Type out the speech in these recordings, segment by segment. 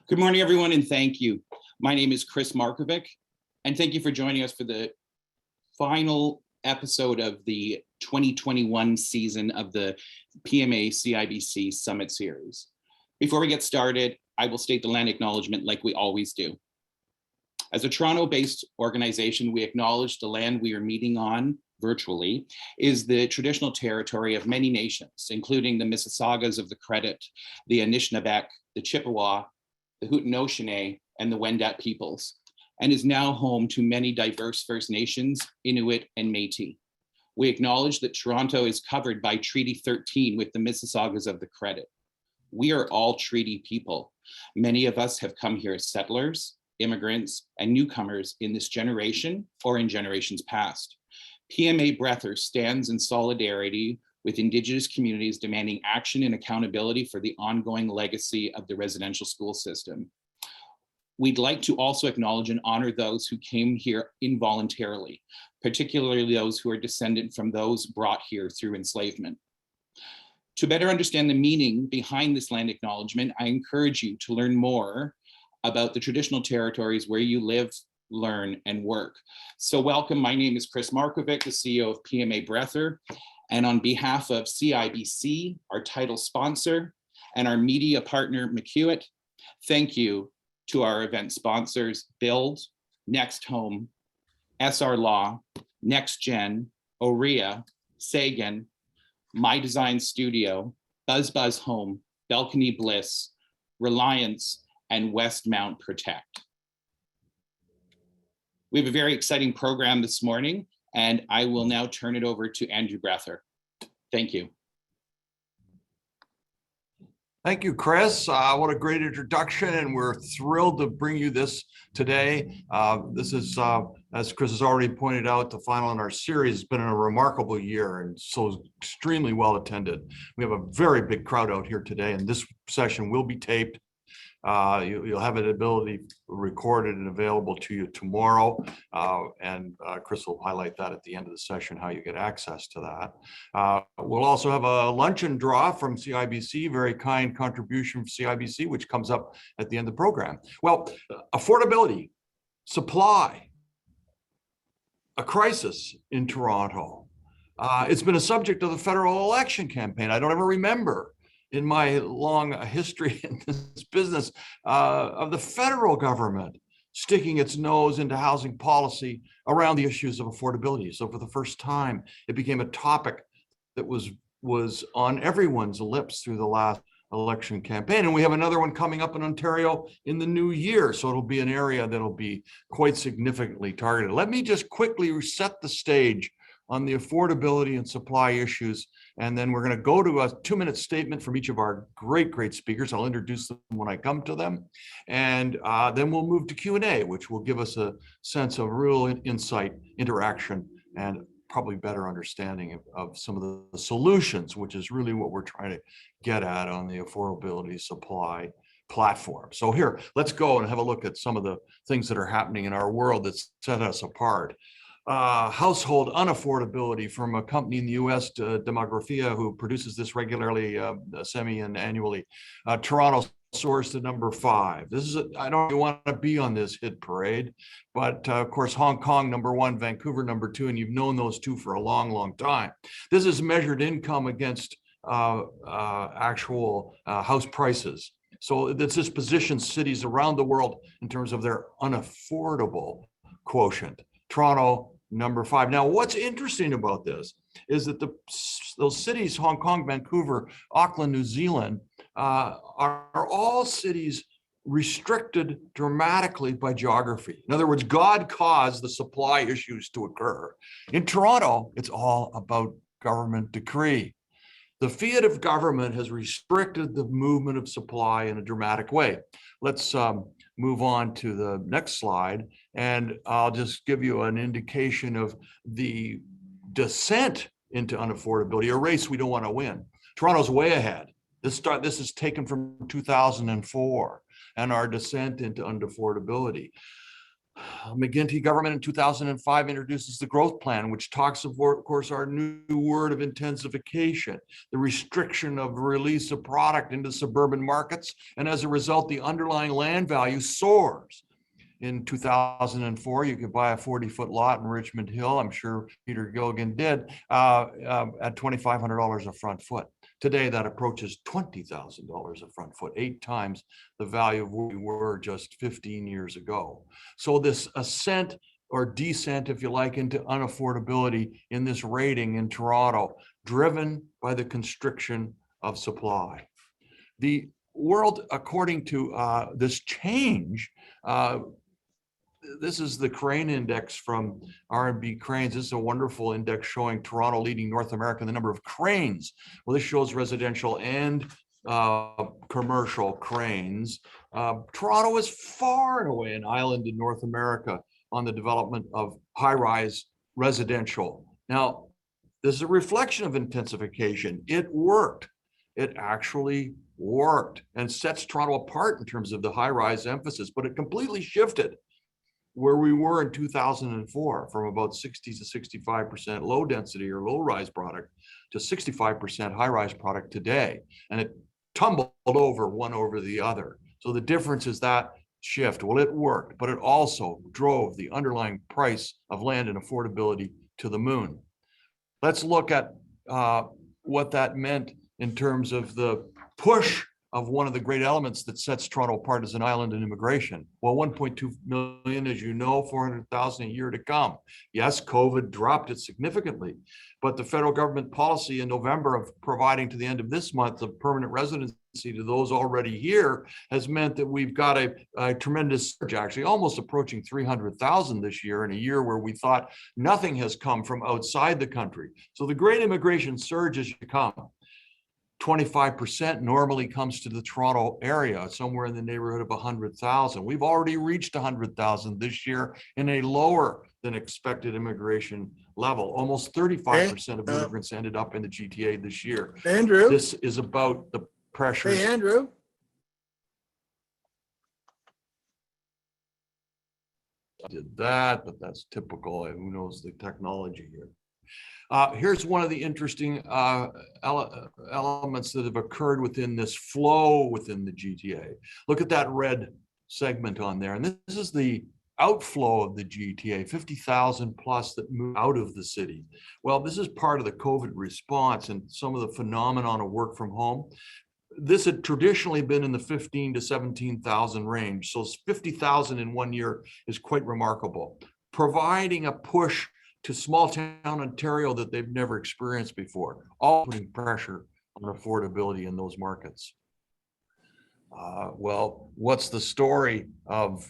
Good morning, everyone, and thank you. My name is Chris Markovic, and thank you for joining us for the final episode of the 2021 season of the PMA-CIBC Summit Series. Before we get started, I will state the land acknowledgement like we always do. As a Toronto-based organization, we acknowledge the land we are meeting on virtually is the traditional territory of many nations, including the Mississaugas of the Credit, the Anishinaabe, the Chippewa, the Haudenosaunee, and the Wendat peoples, and is now home to many diverse First Nations, Inuit, and Métis. We acknowledge that Toronto is covered by Treaty 13 with the Mississaugas of the Credit. We are all treaty people. Many of us have come here as settlers, immigrants, and newcomers in this generation or in generations past. PMA Breather stands in solidarity with Indigenous communities demanding action and accountability for the ongoing legacy of the residential school system. We'd like to also acknowledge and honor those who came here involuntarily, particularly those who are descendant from those brought here through enslavement. To better understand the meaning behind this land acknowledgement, I encourage you to learn more about the traditional territories where you live, learn, and work. So welcome, my name is Chris Markovic, the CEO of PMA Breather. And on behalf of CIBC, our title sponsor, and our media partner, McEwitt, thank you to our event sponsors, Build, Next Home, SR Law, Next Gen, Orea, Sagan, My Design Studio, Buzz Home, Balcony Bliss, Reliance, and Westmount Protect. We have a very exciting program this morning, and I will now turn it over to Andrew Breather. Thank you. Thank you, Chris. What a great introduction, and we're thrilled to bring you this today. This is, as Chris has already pointed out, the final in our series. Has been a remarkable year and so extremely well attended. We have a very big crowd out here today, and this session will be taped. You'll have an ability recorded and available to you tomorrow. And Chris will highlight that at the end of the session, how you get access to that. We'll also have a luncheon draw from CIBC, very kind contribution from CIBC, which comes up at the end of the program. Well, affordability, supply, a crisis in Toronto. It's been a subject of the federal election campaign. I don't ever remember in my long history in this business of the federal government sticking its nose into housing policy around the issues of affordability. So for the first time, it became a topic that was on everyone's lips through the last election campaign. And we have another one coming up in Ontario in the new year. So it'll be an area that'll be quite significantly targeted. Let me just quickly set the stage on the affordability and supply issues. And then we're going to go to a 2-minute statement from each of our great speakers. I'll introduce them when I come to them. And then we'll move to Q&A, which will give us a sense of real insight, interaction, and probably better understanding of some of the solutions, which is really what we're trying to get at on the affordability supply platform. So here, let's go and have a look at some of the things that are happening in our world that set us apart. Household unaffordability from a company in the US, Demographia, who produces this regularly, semi and annually. Toronto soars to number 5. This is I don't even want to be on this hit parade, but of course, Hong Kong number 1, Vancouver number 2, and you've known those two for a long time. This is measured income against actual house prices. So this positions cities around the world in terms of their unaffordable quotient. Toronto, number 5. Now, what's interesting about this is that those cities, Hong Kong, Vancouver, Auckland, New Zealand, are all cities restricted dramatically by geography. In other words, God caused the supply issues to occur. In Toronto, it's all about government decree. The fiat of government has restricted the movement of supply in a dramatic way. Let's move on to the next slide, and I'll just give you an indication of the descent into unaffordability, a race we don't want to win. Toronto's way ahead. This is taken from 2004, and our descent into unaffordability. McGuinty government in 2005 introduces the growth plan, which talks of course, our new word of intensification, the restriction of release of product into suburban markets. And as a result, the underlying land value soars. In 2004, you could buy a 40-foot lot in Richmond Hill. I'm sure Peter Gilligan did at $2,500 a front foot. Today, that approaches $20,000 a front foot, 8 times the value of where we were just 15 years ago. So this ascent or descent, if you like, into unaffordability in this rating in Toronto, driven by the constriction of supply. The world, according to this change, this is the crane index from R&B Cranes. This is a wonderful index showing Toronto leading North America in the number of cranes. Well, this shows residential and commercial cranes. Toronto is far and away an island in North America on the development of high-rise residential. Now, this is a reflection of intensification. It worked. It actually worked and sets Toronto apart in terms of the high-rise emphasis, but it completely shifted where we were in 2004 from about 60 to 65% low density or low rise product to 65% high rise product today. And it tumbled over one over the other. So the difference is that shift. Well, it worked, but it also drove the underlying price of land and affordability to the moon. Let's look at what that meant in terms of the push of one of the great elements that sets Toronto apart as an island in immigration. Well, 1.2 million, as you know, 400,000 a year to come. Yes, COVID dropped it significantly, but the federal government policy in November of providing to the end of this month of permanent residency to those already here has meant that we've got a tremendous surge, actually almost approaching 300,000 this year, in a year where we thought nothing has come from outside the country. So the great immigration surge is to come. 25% normally comes to the Toronto area, somewhere in the neighborhood of 100,000. We've already reached 100,000 this year in a lower than expected immigration level. Almost 35% of immigrants ended up in the GTA this year. Andrew? This is about the pressures. Hey, Andrew? Did that, but that's typical. Who knows the technology here? Here's one of the interesting elements that have occurred within this flow within the GTA. Look at that red segment on there. And this is the outflow of the GTA, 50,000 plus that move out of the city. Well, this is part of the COVID response and some of the phenomenon of work from home. This had traditionally been in the 15 to 17,000 range. So 50,000 in 1 year is quite remarkable, providing a push to small town Ontario that they've never experienced before, all putting pressure on affordability in those markets. Well, what's the story of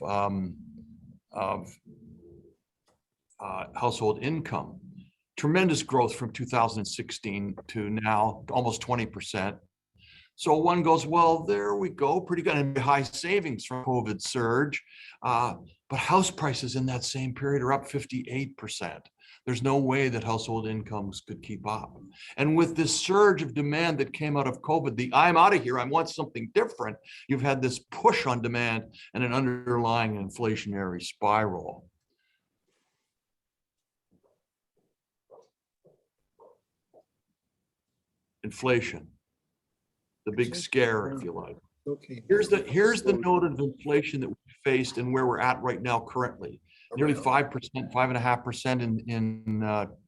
household income? Tremendous growth from 2016 to now, almost 20%. So one goes, well, there we go, pretty good, and high savings from COVID surge. But house prices in that same period are up 58%. There's no way that household incomes could keep up. And with this surge of demand that came out of COVID, the I'm out of here, I want something different, you've had this push on demand and an underlying inflationary spiral. Inflation, the big scare, if you like. Okay. Here's the note of inflation that we faced and where we're at right now currently. Nearly 5%, 5.5%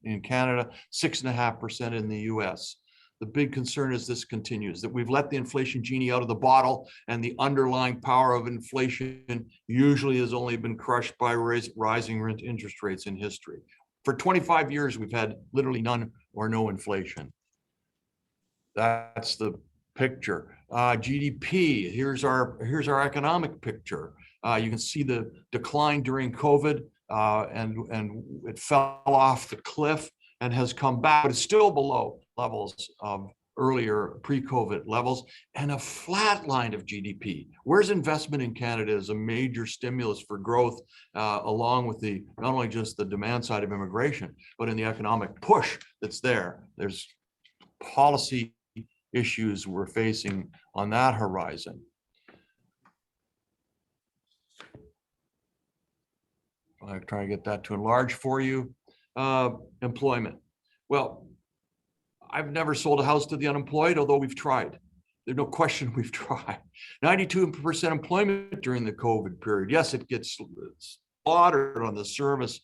in Canada, 6.5% in the US. The big concern is this continues, that we've let the inflation genie out of the bottle, and the underlying power of inflation usually has only been crushed by rising rent interest rates in history. For 25 years, we've had literally none or no inflation. That's the picture. GDP, here's our economic picture. You can see the decline during COVID, and it fell off the cliff and has come back, but it's still below levels of earlier pre-COVID levels, and a flat line of GDP. Where's investment in Canada as a major stimulus for growth, along with the not only just the demand side of immigration, but in the economic push that's there. There's policy issues we're facing on that horizon. I'm trying to get that to enlarge for you. Employment. Well, I've never sold a house to the unemployed, although we've tried. There's no question we've tried. 92% employment during the COVID period. Yes, it gets slaughtered on the service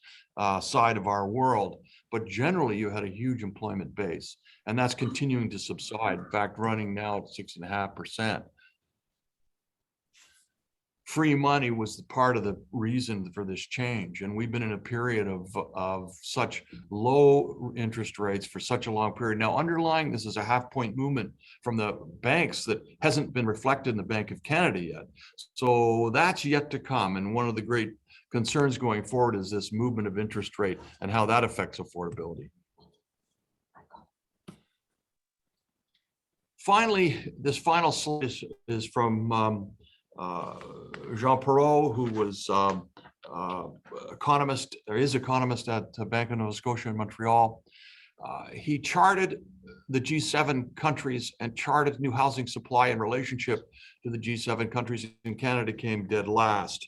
side of our world, but generally you had a huge employment base, and that's continuing to subside. In fact, running now at 6.5%. Free money was the part of the reason for this change. And we've been in a period of such low interest rates for such a long period. Now, underlying this is a 0.5 point movement from the banks that hasn't been reflected in the Bank of Canada yet. So that's yet to come. And one of the great concerns going forward is this movement of interest rate and how that affects affordability. Finally, this final slide is from Jean Perrault, who was economist, or is economist at Bank of Nova Scotia in Montreal. He charted the G7 countries and charted new housing supply in relationship to the G7 countries, and Canada came dead last.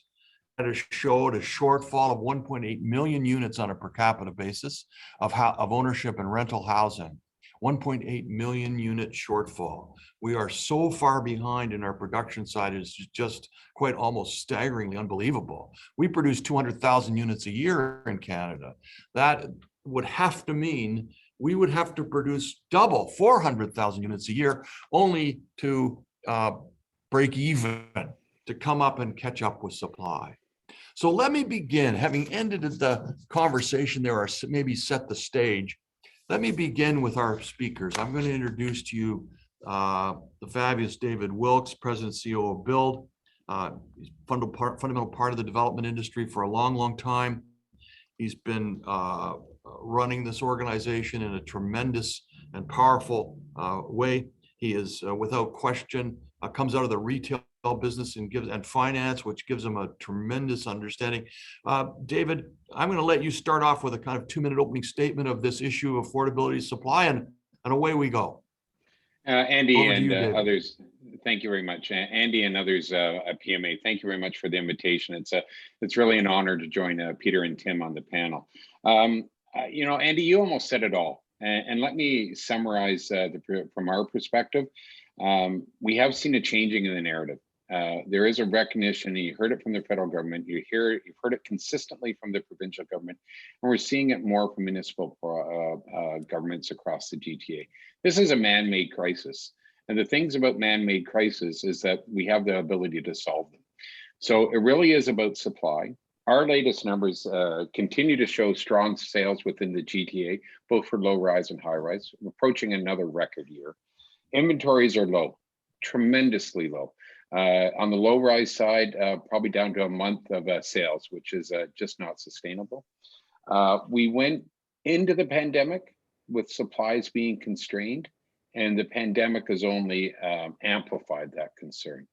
Canada showed a shortfall of 1.8 million units on a per capita basis of ownership and rental housing. 1.8 million unit shortfall. We are so far behind in our production side, it's just quite almost staggeringly unbelievable. We produce 200,000 units a year in Canada. That would have to mean we would have to produce double, 400,000 units a year, only to break even, to come up and catch up with supply. So let me begin, having ended the conversation there, or maybe set the stage. Let me begin with our speakers. I'm going to introduce to you the fabulous David Wilkes, President and CEO of Build. He's fundamental part of the development industry for a long, long time. He's been running this organization in a tremendous and powerful way. He is, without question, comes out of the retail business and finance, which gives him a tremendous understanding. David, I'm going to let you start off with a kind of 2-minute opening statement of this issue of affordability supply, and away we go. Andy and others, thank you very much. Andy and others at PMA, thank you very much for the invitation. It's really an honor to join Peter and Tim on the panel. You know, Andy, you almost said it all. And let me summarize from our perspective. We have seen a changing in the narrative. There is a recognition, and you heard it from the federal government, you've heard it consistently from the provincial government, and we're seeing it more from municipal governments across the GTA. This is a man-made crisis. And the things about man-made crisis is that we have the ability to solve them. So it really is about supply. Our latest numbers continue to show strong sales within the GTA, both for low rise and high rise, approaching another record year. Inventories are low, tremendously low. On the low rise side, probably down to a month of sales, which is just not sustainable. We went into the pandemic with supplies being constrained, and the pandemic has only amplified that concern.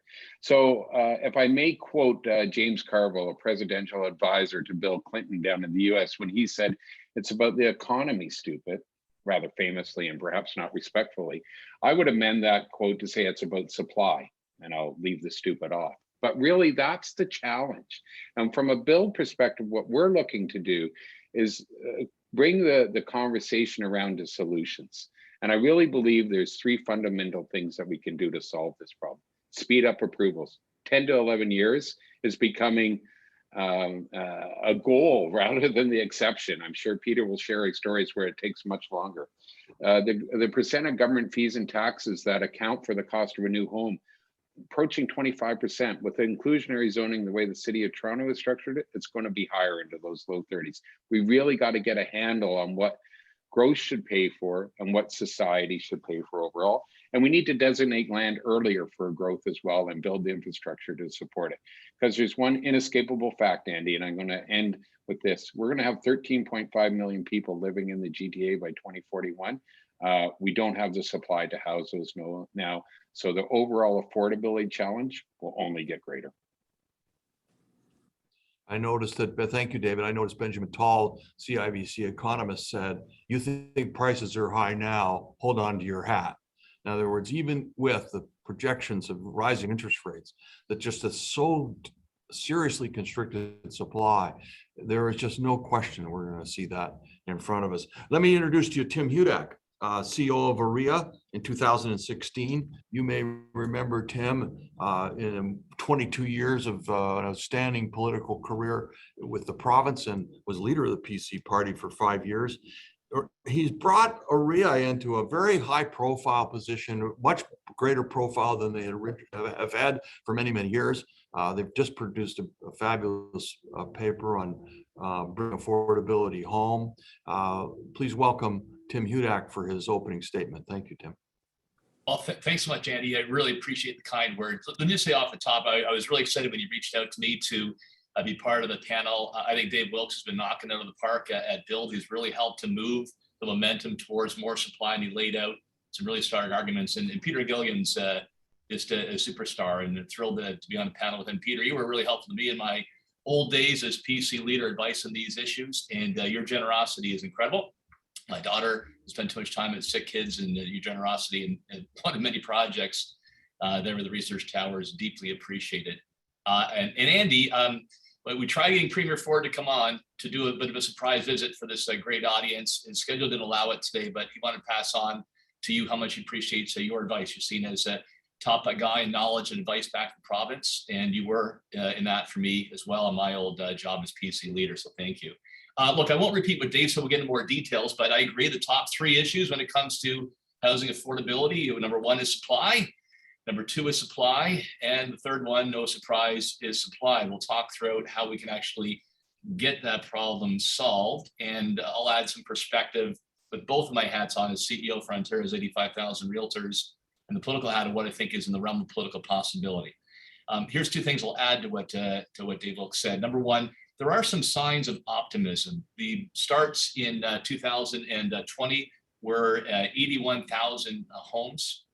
So if I may quote James Carville, a presidential advisor to Bill Clinton down in the US, when he said, "It's about the economy, stupid," rather famously and perhaps not respectfully, I would amend that quote to say it's about supply, and I'll leave the stupid off. But really, that's the challenge. And from a Build perspective, what we're looking to do is bring the conversation around to solutions. And I really believe there's 3 fundamental things that we can do to solve this problem. Speed up approvals. 10 to 11 years is becoming a goal rather than the exception. I'm sure Peter will share stories where it takes much longer. The percent of government fees and taxes that account for the cost of a new home, approaching 25%. With inclusionary zoning, the way the city of Toronto has structured it, it's going to be higher into those low 30s. We really got to get a handle on what growth should pay for and what society should pay for overall. And we need to designate land earlier for growth as well and build the infrastructure to support it. Because there's one inescapable fact, Andy, and I'm going to end with this. We're going to have 13.5 million people living in the GTA by 2041. We don't have the supply to house those now. So the overall affordability challenge will only get greater. I noticed that, thank you, David. I noticed Benjamin Tall, CIBC economist, said, "You think prices are high now, hold on to your hat." In other words, even with the projections of rising interest rates, that just is so seriously constricted supply. There is just no question we're going to see that in front of us. Let me introduce to you Tim Hudak, CEO of AREA in 2016. You may remember Tim in 22 years of an outstanding political career with the province, and was leader of the PC party for 5 years. He's brought AREA into a very high profile position, much greater profile than they have had for many, many years. They've just produced a fabulous paper on bringing affordability home. Please welcome Tim Hudak for his opening statement. Thank you, Tim. Well, thanks so much, Andy. I really appreciate the kind words. Let me just say off the top, I was really excited when you reached out to me to be part of the panel. I think Dave Wilkes has been knocking out of the park at Build. He's really helped to move the momentum towards more supply, and he laid out some really strong arguments. And Peter Gilligan's just a superstar, and I'm thrilled to be on the panel with him. Peter, you were really helpful to me in my old days as PC leader, advice on these issues, and your generosity is incredible. My daughter spent too much time with sick kids, and your generosity and one of many projects there with the research tower is deeply appreciated. And Andy, we tried getting Premier Ford to come on to do a bit of a surprise visit for this great audience. His schedule didn't allow it today, but he wanted to pass on to you how much he appreciates your advice. You're seen as a top guy in knowledge and advice back to the province, and you were in that for me as well in my old job as PC leader, so thank you. Look, I won't repeat what Dave said, we'll get into more details, but I agree the top three issues when it comes to housing affordability, number one is supply, number two is supply, and the third one, no surprise, is supply. We'll talk through how we can actually get that problem solved, and I'll add some perspective with both of my hats on as CEO for Ontario's 85,000 realtors, and the political hat of what I think is in the realm of political possibility. Here's two things I'll add to what Dave Wilkes said. Number one, there are some signs of optimism. The starts in 2020 were 81,000 homes,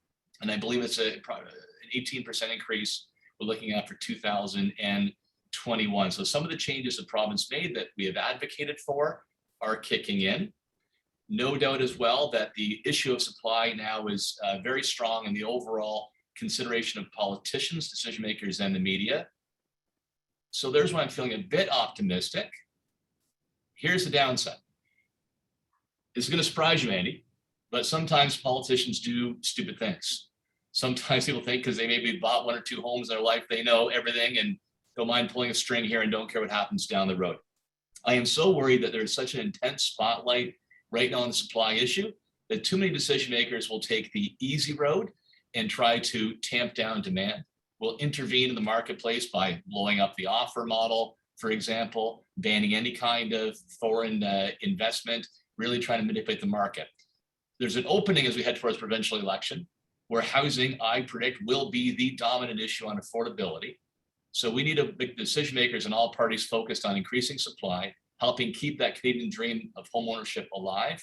and I believe it's an 18% increase we're looking at for 2021. So some of the changes the province made that we have advocated for are kicking in. No doubt as well that the issue of supply now is very strong in the overall consideration of politicians, decision makers, and the media. So there's why I'm feeling a bit optimistic. Here's the downside. This is going to surprise you, Andy, but sometimes politicians do stupid things. Sometimes people think because they maybe bought one or two homes in their life, they know everything and don't mind pulling a string here and don't care what happens down the road. I am so worried that there's such an intense spotlight right now on the supply issue that too many decision makers will take the easy road and try to tamp down demand. Will intervene in the marketplace by blowing up the offer model, for example, banning any kind of foreign investment, really trying to manipulate the market. There's an opening as we head towards provincial election where housing, I predict, will be the dominant issue on affordability. So we need to make decision makers and all parties focused on increasing supply, helping keep that Canadian dream of homeownership alive,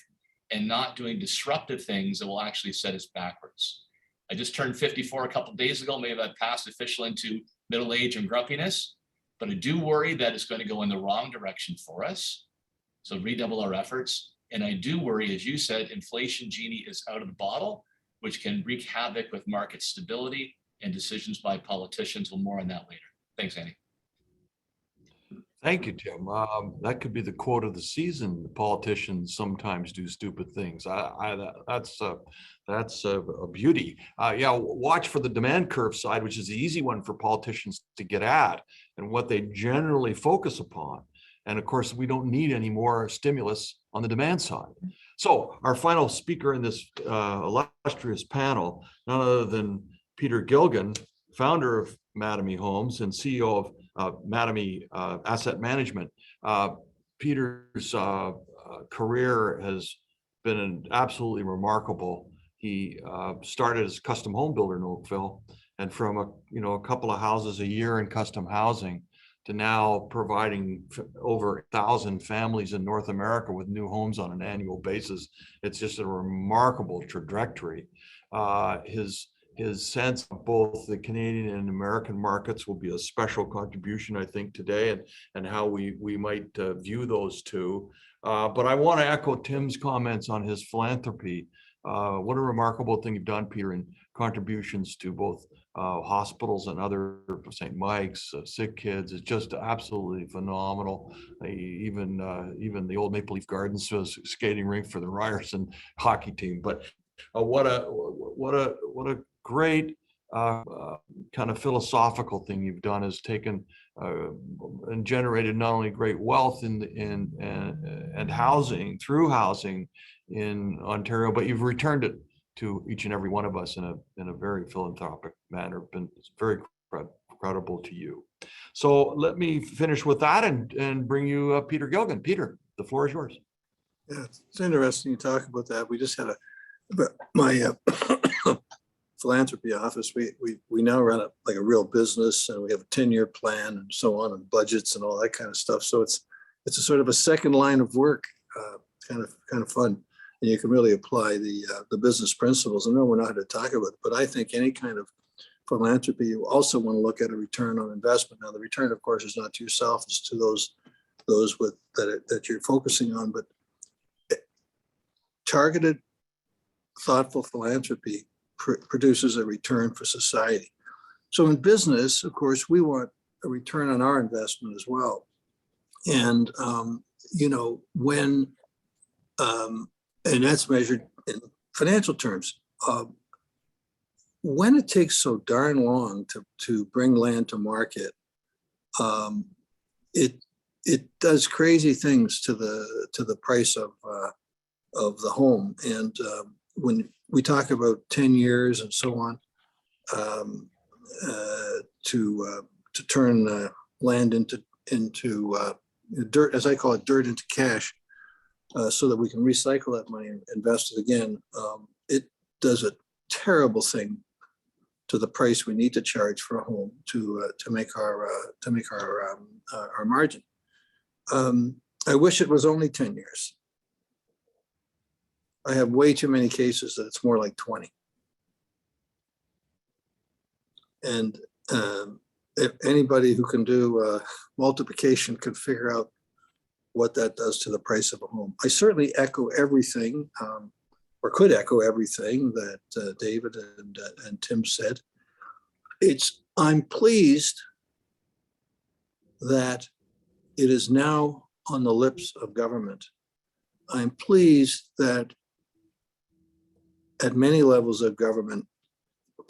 and not doing disruptive things that will actually set us backwards. I just turned 54 a couple of days ago. Maybe I've passed official into middle age and grumpiness, but I do worry that it's going to go in the wrong direction for us. So redouble our efforts. And I do worry, as you said, inflation genie is out of the bottle, which can wreak havoc with market stability and decisions by politicians. We'll more on that later. Thanks, Andy. Thank you, Tim. That could be the quote of the season. The politicians sometimes do stupid things. That's a beauty. Yeah, watch for the demand curve side, which is the easy one for politicians to get at and what they generally focus upon. And of course, we don't need any more stimulus on the demand side. So our final speaker in this illustrious panel, none other than Peter Gilligan, founder of Mattamy Homes and CEO of Mattamy Asset Management. Peter's career has been absolutely remarkable. He started as a custom home builder in Oakville, and from a couple of houses a year in custom housing to now providing over 1,000 families in North America with new homes on an annual basis. It's just a remarkable trajectory. His sense of both the Canadian and American markets will be a special contribution, I think, today, and how we might view those two. But I want to echo Tim's comments on his philanthropy. What a remarkable thing you've done, Peter, in contributions to both hospitals and other St. Mike's, sick kids. It's just absolutely phenomenal. Even the old Maple Leaf Gardens was skating rink for the Ryerson hockey team. But what a great kind of philosophical thing you've done is taken and generated not only great wealth and housing through housing in Ontario, but you've returned it to each and every one of us in a very philanthropic manner. It's very credible to you. So let me finish with that and bring you up Peter Gilligan. Peter, the floor is yours. Yeah, it's interesting you talk about that. We just had my philanthropy office. We now run it like a real business, and we have a 10-year plan and so on, and budgets and all that kind of stuff. So it's a sort of a second line of work, kind of fun. And you can really apply the business principles. I know we're not here to talk about it, but I think any kind of philanthropy, you also want to look at a return on investment. Now, the return, of course, is not to yourself; it's to those with that you're focusing on. But targeted, thoughtful philanthropy produces a return for society. So in business, of course, we want a return on our investment as well. And and that's measured in financial terms. When it takes so darn long to bring land to market, it does crazy things to the price of the home. And when we talk about 10 years and so on, to turn land into dirt, as I call it, dirt into cash, so that we can recycle that money and invest it again. It does a terrible thing to the price we need to charge for a home to make our margin. I wish it was only 10 years. I have way too many cases that it's more like 20. And if anybody who can do multiplication could figure out what that does to the price of a home. I certainly echo everything, or could echo everything that David and Tim said. I'm pleased that it is now on the lips of government. I'm pleased that at many levels of government,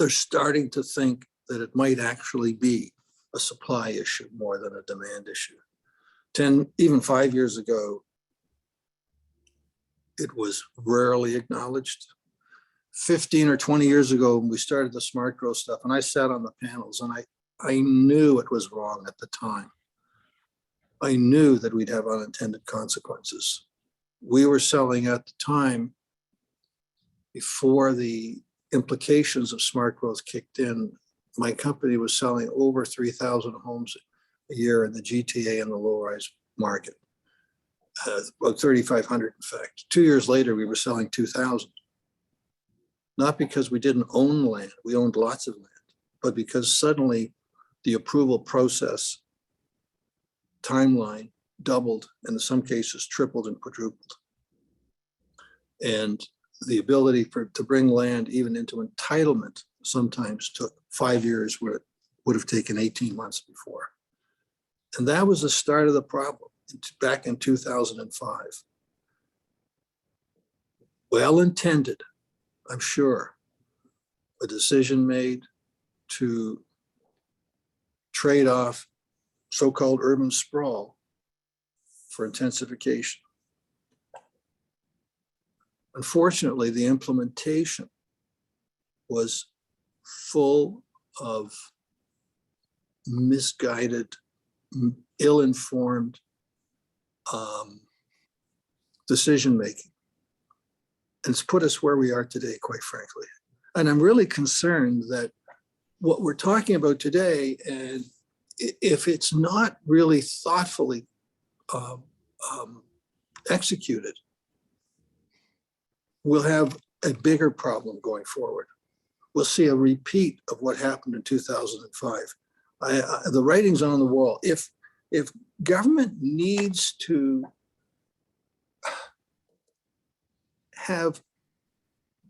they're starting to think that it might actually be a supply issue more than a demand issue. 10, even 5 years ago, it was rarely acknowledged. 15 or 20 years ago, when we started the smart growth stuff, and I sat on the panels, and I knew it was wrong at the time. I knew that we'd have unintended consequences. We were selling at the time, before the implications of smart growth kicked in, my company was selling over 3,000 homes a year in the GTA and the low-rise market, about 3,500 in fact. 2 years later, we were selling 2,000. Not because we didn't own land, we owned lots of land, but because suddenly the approval process timeline doubled, and in some cases tripled and quadrupled. And the ability to bring land even into entitlement sometimes took 5 years where it would have taken 18 months before. And that was the start of the problem back in 2005. Well-intended, I'm sure, a decision made to trade off so-called urban sprawl for intensification. Unfortunately, the implementation was full of misguided, ill-informed decision-making. And it's put us where we are today, quite frankly. And I'm really concerned that what we're talking about today, and if it's not really thoughtfully executed, we'll have a bigger problem going forward. We'll see a repeat of what happened in 2005. The writing's on the wall. If government needs to have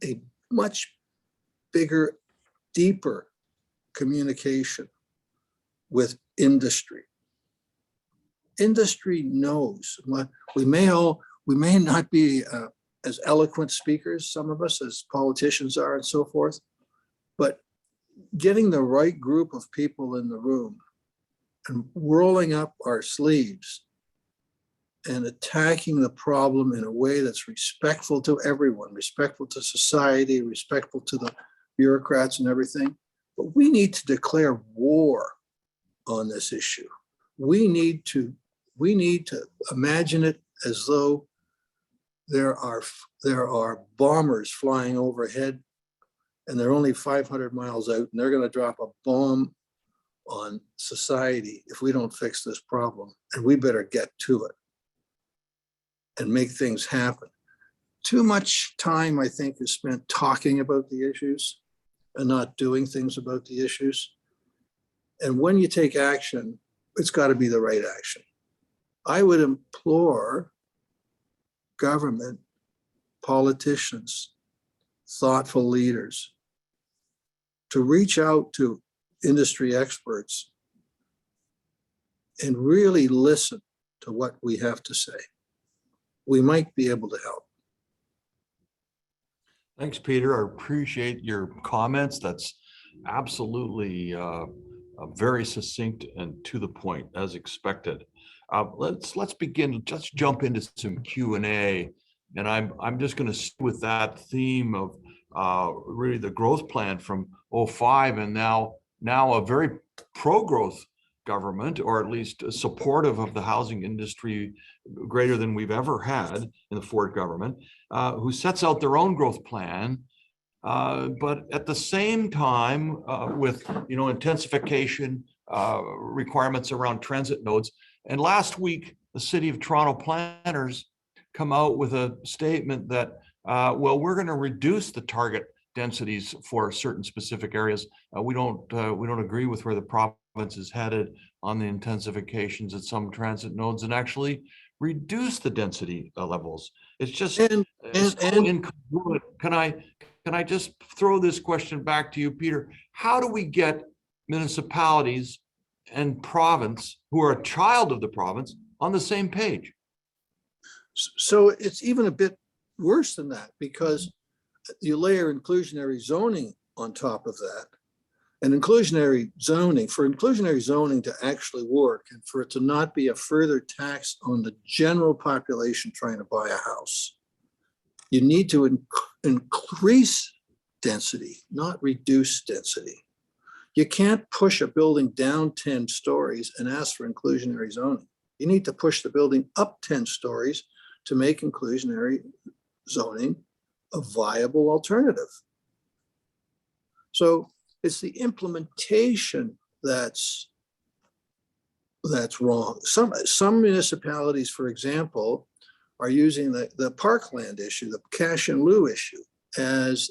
a much bigger deeper communication with industry. Industry knows. We may not be as eloquent speakers, some of us, as politicians are and so forth, but getting the right group of people in the room and rolling up our sleeves and attacking the problem in a way that's respectful to everyone, respectful to society, respectful to the bureaucrats and everything. But we need to declare war on this issue. We need to imagine it as though there are bombers flying overhead and they're only 500 miles out and they're going to drop a bomb on society if we don't fix this problem, and we better get to it and make things happen. Too much time, I think, is spent talking about the issues and not doing things about the issues. And when you take action, it's got to be the right action. I would implore government, politicians, thoughtful leaders to reach out to industry experts and really listen to what we have to say. We might be able to help. Thanks, Peter. I appreciate your comments. That's absolutely very succinct and to the point, as expected. Let's begin. Let's jump into some Q&A, and I'm just going to stick with that theme of really the growth plan from 2005, and now a very pro-growth government, or at least supportive of the housing industry greater than we've ever had in the Ford government, who sets out their own growth plan, but at the same time with intensification requirements around transit nodes. And last week, the City of Toronto planners come out with a statement that, well, we're going to reduce the target densities for certain specific areas. We don't agree with where the province is headed on the intensifications at some transit nodes, and actually reduce the density levels. It's just so incongruent. Can I just throw this question back to you, Peter? How do we get municipalities and province, who are a child of the province, on the same page? So it's even a bit worse than that, because you layer inclusionary zoning on top of that. And inclusionary zoning, for inclusionary zoning to actually work and for it to not be a further tax on the general population trying to buy a house, you need to increase density, not reduce density. You can't push a building down 10 stories and ask for inclusionary zoning. You need to push the building up 10 stories to make inclusionary zoning a viable alternative. So it's the implementation that's wrong. Some municipalities, for example, are using the parkland issue, the cash in lieu issue, as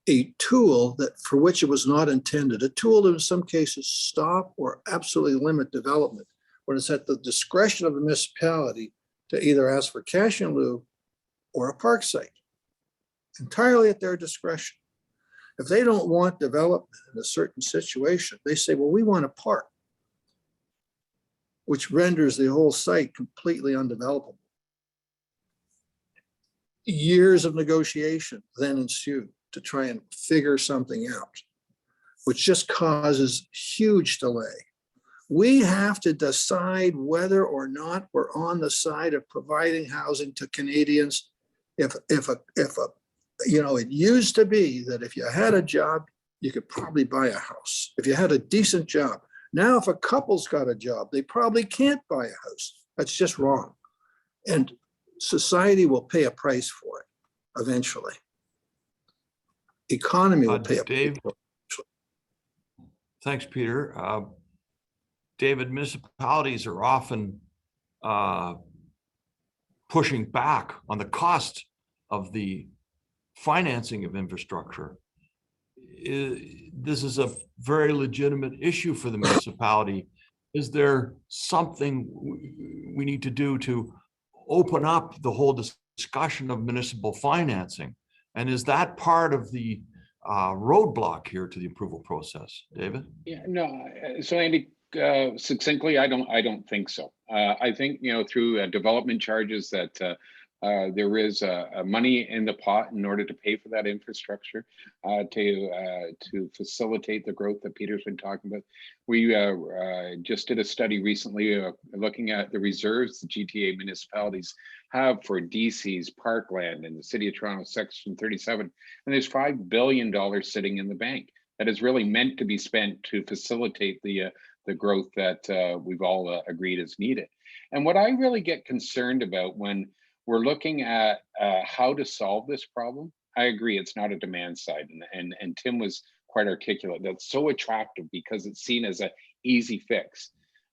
a tool that for which it was not intended, a tool that in some cases stop or absolutely limit development, when it's at the discretion of the municipality to either ask for cash in lieu or a park site, entirely at their discretion. If they don't want development in a certain situation, they say, well, we want a park, which renders the whole site completely undevelopable. Years of negotiation then ensue to try and figure something out, which just causes huge delay. We have to decide whether or not we're on the side of providing housing to Canadians. It used to be that if you had a job, you could probably buy a house. If you had a decent job. Now, if a couple's got a job, they probably can't buy a house. That's just wrong. And society will pay a price for it eventually. Economy will pay a price for it. Thanks, Peter. David, municipalities are often pushing back on the cost of the financing of infrastructure. This is a very legitimate issue for the municipality. Is there something we need to do to open up the whole discussion of municipal financing? And is that part of the roadblock here to the approval process. David? Yeah, no. So Andy, succinctly, I don't think so. I think, you know, through development charges that there is money in the pot in order to pay for that infrastructure to facilitate the growth that Peter's been talking about. We just did a study recently looking at the reserves the GTA municipalities have for DC's parkland in the City of Toronto, Section 37, and there's $5 billion sitting in the bank that is really meant to be spent to facilitate the growth that we've all agreed is needed. And what I really get concerned about when we're looking at how to solve this problem, I agree it's not a demand side, and Tim was quite articulate. That's so attractive because it's seen as an easy fix.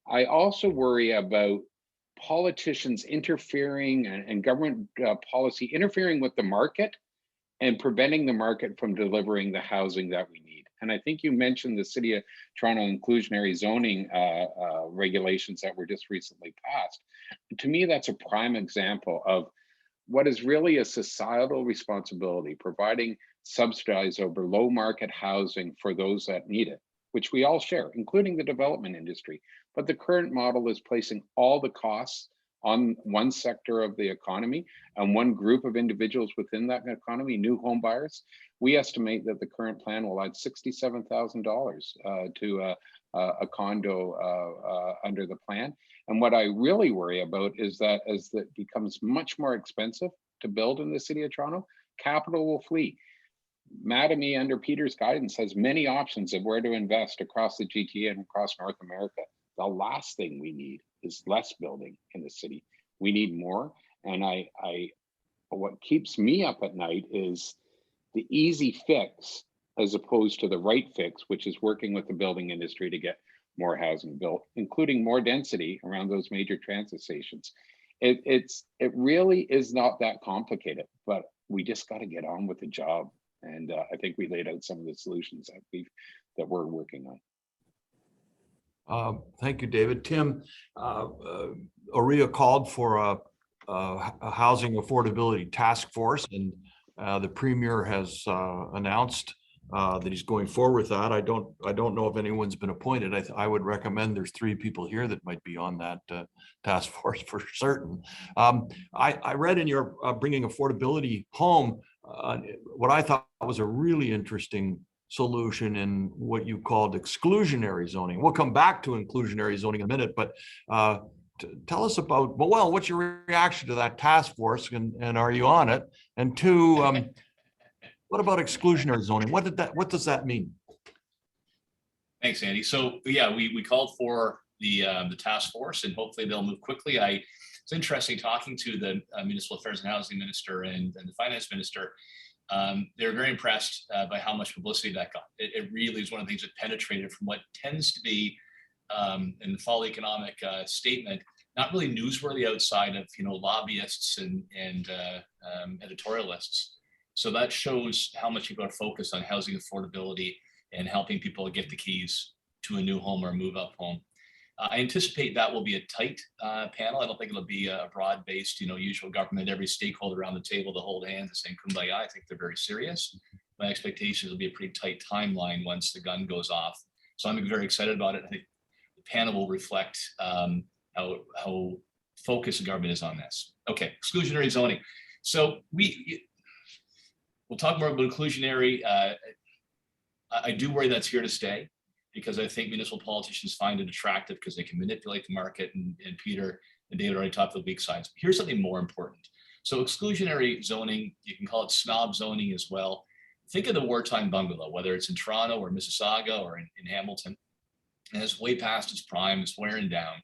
I also worry about politicians interfering and government policy interfering with the market and preventing the market from delivering the housing that we need. And I think you mentioned the City of Toronto Inclusionary Zoning regulations that were just recently passed. To me, that's a prime example of what is really a societal responsibility, providing subsidized or below market housing for those that need it, which we all share, including the development industry. But the current model is placing all the costs on one sector of the economy and one group of individuals within that economy, new home buyers. We estimate that the current plan will add $67,000 to a condo under the plan. And what I really worry about is that as it becomes much more expensive to build in the City of Toronto, capital will flee. Mattamy, under Peter's guidance, has many options of where to invest across the GTA and across North America. The last thing we need is less building in the city. We need more. And what keeps me up at night is the easy fix as opposed to the right fix, which is working with the building industry to get more housing built, including more density around those major transit stations. It really is not that complicated, but we just got to get on with the job. And I think we laid out some of the solutions that we're working on. Thank you, David. Tim, OREA called for a housing affordability task force, and the Premier has announced that he's going forward with that. I don't know if anyone's been appointed. I would recommend there's 3 people here that might be on that task force for certain. I read in your Bringing Affordability Home what I thought was a really interesting solution in what you called exclusionary zoning. We'll come back to inclusionary zoning in a minute, but tell us about, well, what's your reaction to that task force, and are you on it? And 2, what about exclusionary zoning? What does that mean? Thanks, Andy. So yeah, we called for the task force, and hopefully they'll move quickly. It's interesting talking to the Municipal Affairs and Housing Minister and the Finance Minister. They're very impressed by how much publicity that got. It really is one of the things that penetrated from what tends to be in the fall economic statement, not really newsworthy outside of lobbyists and editorialists. So that shows how much people are focused on housing affordability and helping people get the keys to a new home or a move-up home. I anticipate that will be a tight panel. I don't think it'll be a broad-based, usual government, every stakeholder around the table to hold hands and saying kumbaya. I think they're very serious. My expectation is it'll be a pretty tight timeline once the gun goes off. So I'm very excited about it. I think the panel will reflect how focused the government is on this. Okay, exclusionary zoning. So we'll talk more about inclusionary. I do worry that's here to stay, because I think municipal politicians find it attractive because they can manipulate the market, and Peter and David already talked about the weak sides. But here's something more important. So exclusionary zoning, you can call it snob zoning as well. Think of the wartime bungalow, whether it's in Toronto or Mississauga or in Hamilton, and it's way past its prime, it's wearing down.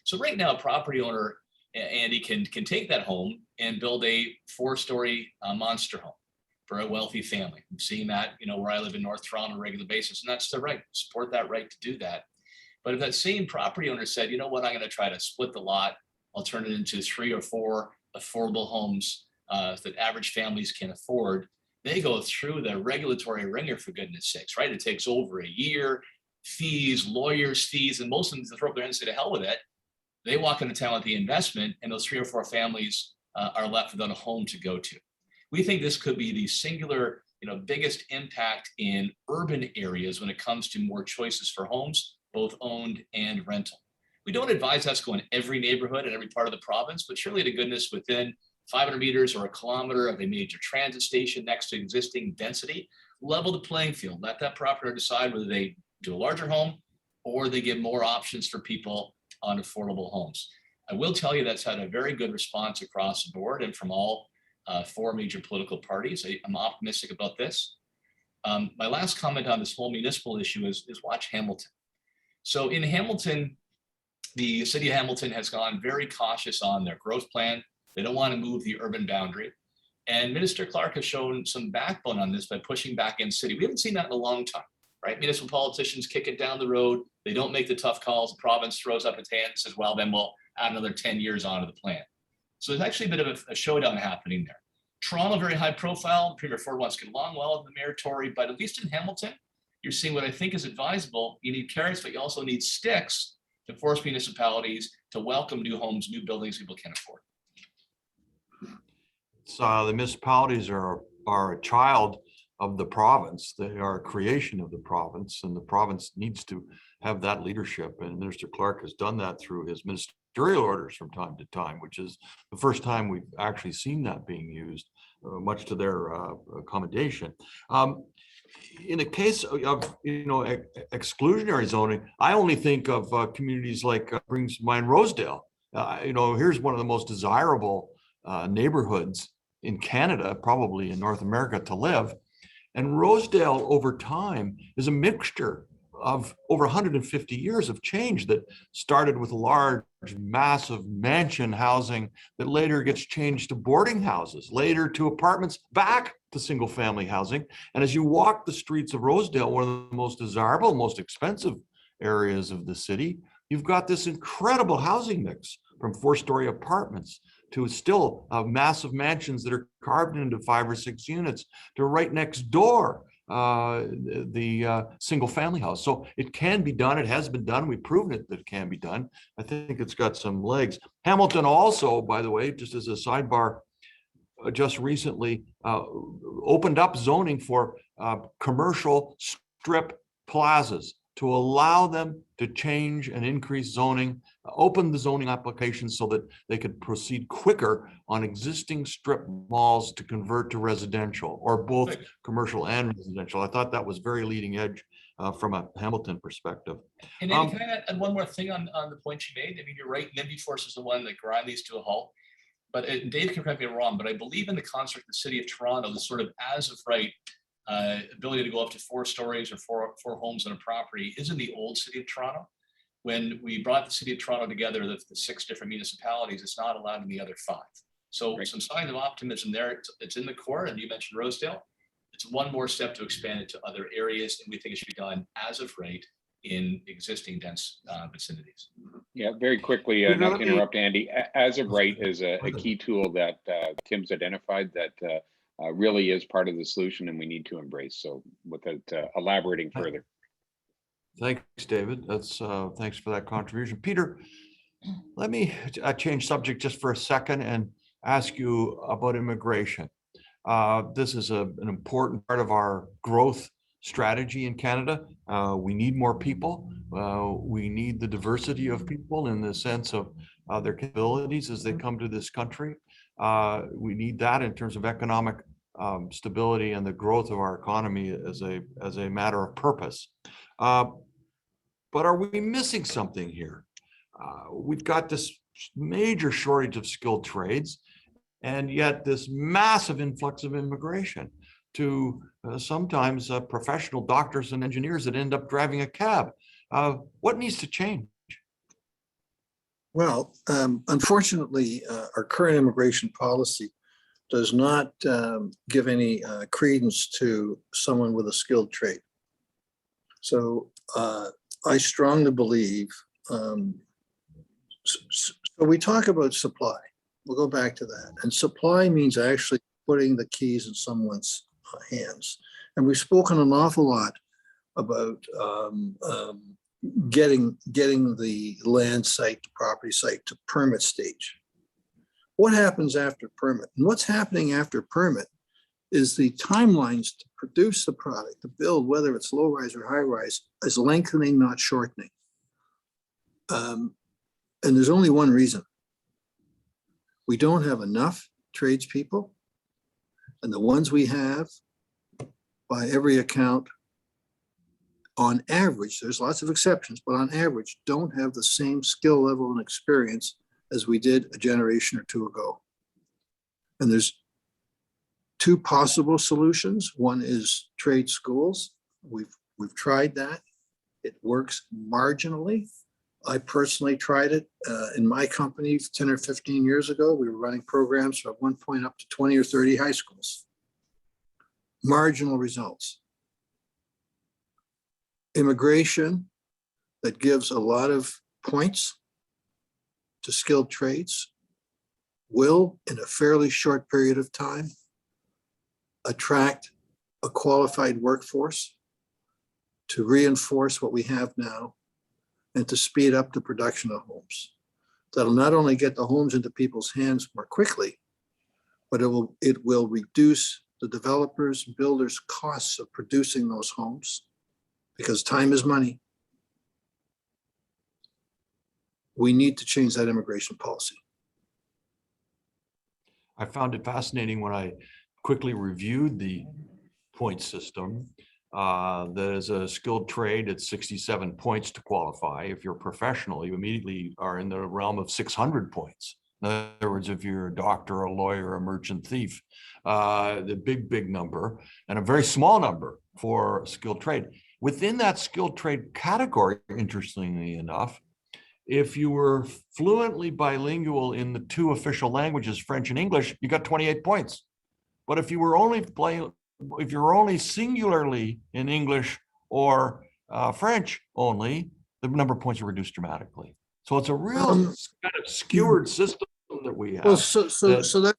So right now, a property owner, Andy, can take that home and build a 4-story monster home for a wealthy family. I'm seeing that, where I live in North Toronto on a regular basis, and that's the right, support that right to do that. But if that same property owner said, you know what, I'm going to try to split the lot, I'll turn it into 3 or 4 affordable homes that average families can afford, they go through the regulatory ringer, for goodness sakes, right? It takes over a year, fees, lawyers' fees, and most of them throw up their hands and say, to hell with it. They walk into town with the investment, and those 3 or 4 families are left without a home to go to. We think this could be the singular biggest impact in urban areas when it comes to more choices for homes, both owned and rental. We don't advise that's going to every neighborhood and every part of the province, but surely to goodness within 500 meters or a kilometer of a major transit station next to existing density, level the playing field. Let that property decide whether they do a larger home or they give more options for people on affordable homes. I will tell you that's had a very good response across the board and from all 4 major political parties. I'm optimistic about this. My last comment on this whole municipal issue is watch Hamilton. So in Hamilton, the city of Hamilton has gone very cautious on their growth plan. They don't want to move the urban boundary. And Minister Clark has shown some backbone on this by pushing back in city. We haven't seen that in a long time, right? Municipal politicians kick it down the road. They don't make the tough calls. The province throws up its hand and says, well, then we'll add another 10 years onto the plan. So there's actually a bit of a showdown happening there. Toronto, very high profile. Premier Ford wants to get along well with the mayor Tory, but at least in Hamilton, you're seeing what I think is advisable. You need carrots, but you also need sticks to force municipalities to welcome new homes, new buildings people can afford. The municipalities are a child of the province. They are a creation of the province, and the province needs to have that leadership. And Minister Clark has done that through his ministerial orders from time to time, which is the first time we've actually seen that being used, much to their accommodation. In the case of exclusionary zoning, I only think of communities like brings to mind Rosedale. Here's one of the most desirable neighborhoods in Canada, probably in North America, to live. And Rosedale over time is a mixture of over 150 years of change that started with large, massive mansion housing that later gets changed to boarding houses, later to apartments, back to single family housing. And as you walk the streets of Rosedale, one of the most desirable, most expensive areas of the city, you've got this incredible housing mix from 4-story apartments to still massive mansions that are carved into 5 or 6 units to right next door, the single family house. So it can be done. It has been done. We've proven it that it can be done. I think it's got some legs. Hamilton also, by the way, just as a sidebar, just recently opened up zoning for commercial strip plazas to allow them to change and increase zoning, open the zoning applications so that they could proceed quicker on existing strip malls to convert to residential, or both commercial and residential. I thought that was very leading edge from a Hamilton perspective. And Andy, can I add one more thing on the point you made? I mean, you're right, NIMBY Force is the one that grind these to a halt. But Dave can correct me if I'm wrong, but I believe in the construct of the city of Toronto, the sort of as of right ability to go up to 4 stories or four homes on a property is in the old city of Toronto. When we brought the city of Toronto together, the 6 different municipalities, it's not allowed in the other 5. So some signs of optimism there. It's in the core, and you mentioned Rosedale. It's one more step to expand it to other areas, and we think it should be done as of right in existing dense vicinities. Yeah, very quickly, not to interrupt Andy, as of right is a key tool that Tim's identified that really is part of the solution and we need to embrace. So without elaborating further. Thanks, David. That's thanks for that contribution. Peter, let me change subject just for a second and ask you about immigration. This is an important part of our growth strategy in Canada. We need more people. We need the diversity of people in the sense of their capabilities as they come to this country. We need that in terms of economic stability and the growth of our economy as a matter of purpose. But are we missing something here? We've got this major shortage of skilled trades, and yet this massive influx of immigration to sometimes professional doctors and engineers that end up driving a cab. What needs to change? Well, unfortunately, our current immigration policy does not give any credence to someone with a skilled trade. So I strongly believe, so we talk about supply. We'll go back to that. And supply means actually putting the keys in someone's hands. And we've spoken an awful lot about getting the land site, property site to permit stage. What happens after permit? And what's happening after permit is the timelines to produce the product, to build, whether it's low rise or high rise, is lengthening, not shortening. And there's only one reason. We don't have enough tradespeople, and the ones we have, by every account, on average, there's lots of exceptions, but on average, don't have the same skill level and experience as we did a generation or two ago. And there's two possible solutions. One is trade schools. We've tried that. It works marginally. I personally tried it in my company 10 or 15 years ago. We were running programs from at one point up to 20 or 30 high schools. Marginal results. Immigration that gives a lot of points to skilled trades will, in a fairly short period of time, attract a qualified workforce to reinforce what we have now and to speed up the production of homes. That'll not only get the homes into people's hands more quickly, but it will reduce the developers, builders' costs of producing those homes, because time is money. We need to change that immigration policy. I found it fascinating when I quickly reviewed the point system. That is a skilled trade, it's 67 points to qualify. If you're a professional, you immediately are in the realm of 600 points. In other words, if you're a doctor, a lawyer, a merchant thief, the big number, and a very small number for skilled trade. Within that skilled trade category, interestingly enough, if you were fluently bilingual in the two official languages, French and English, you got 28 points. But if you were only singularly in English or French only, the number of points are reduced dramatically. So it's a real kind of skewered system that we have. Well, so that's so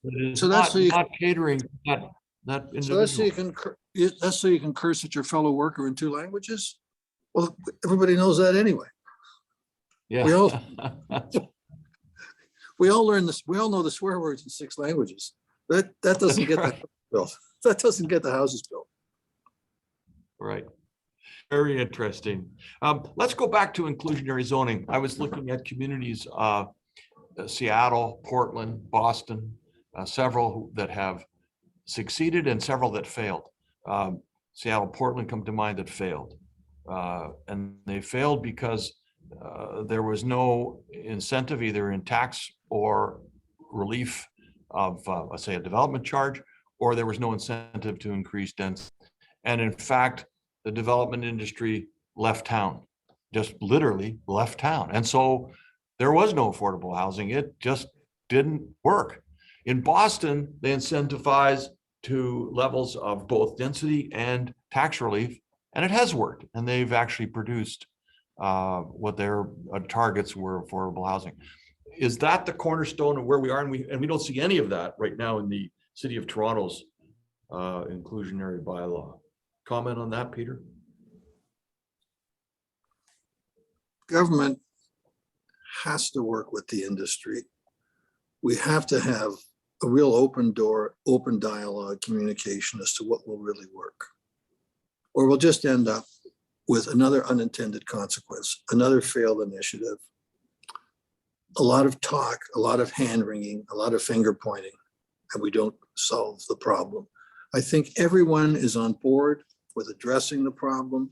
you not catering to that individual. So that's so you can curse at your fellow worker in two languages. Well, everybody knows that anyway. Yeah. We all learn this. We all know the swear words in 6 languages. That doesn't get the house built. That doesn't get the houses built. Right. Very interesting. Let's go back to inclusionary zoning. I was looking at communities, Seattle, Portland, Boston, several that have succeeded and several that failed. Seattle, Portland come to mind that failed. And they failed because there was no incentive either in tax or relief of, let's say, a development charge, or there was no incentive to increase density. And in fact, the development industry left town, just literally left town. And so there was no affordable housing. It just didn't work. In Boston, they incentivized to levels of both density and tax relief, and it has worked. And they've actually produced what their targets were affordable housing. Is that the cornerstone of where we are? And we don't see any of that right now in the City of Toronto's inclusionary bylaw. Comment on that, Peter? Government has to work with the industry. We have to have a real open door, open dialogue, communication as to what will really work. Or we'll just end up with another unintended consequence, another failed initiative, a lot of talk, a lot of hand wringing, a lot of finger pointing, and we don't solve the problem. I think everyone is on board with addressing the problem,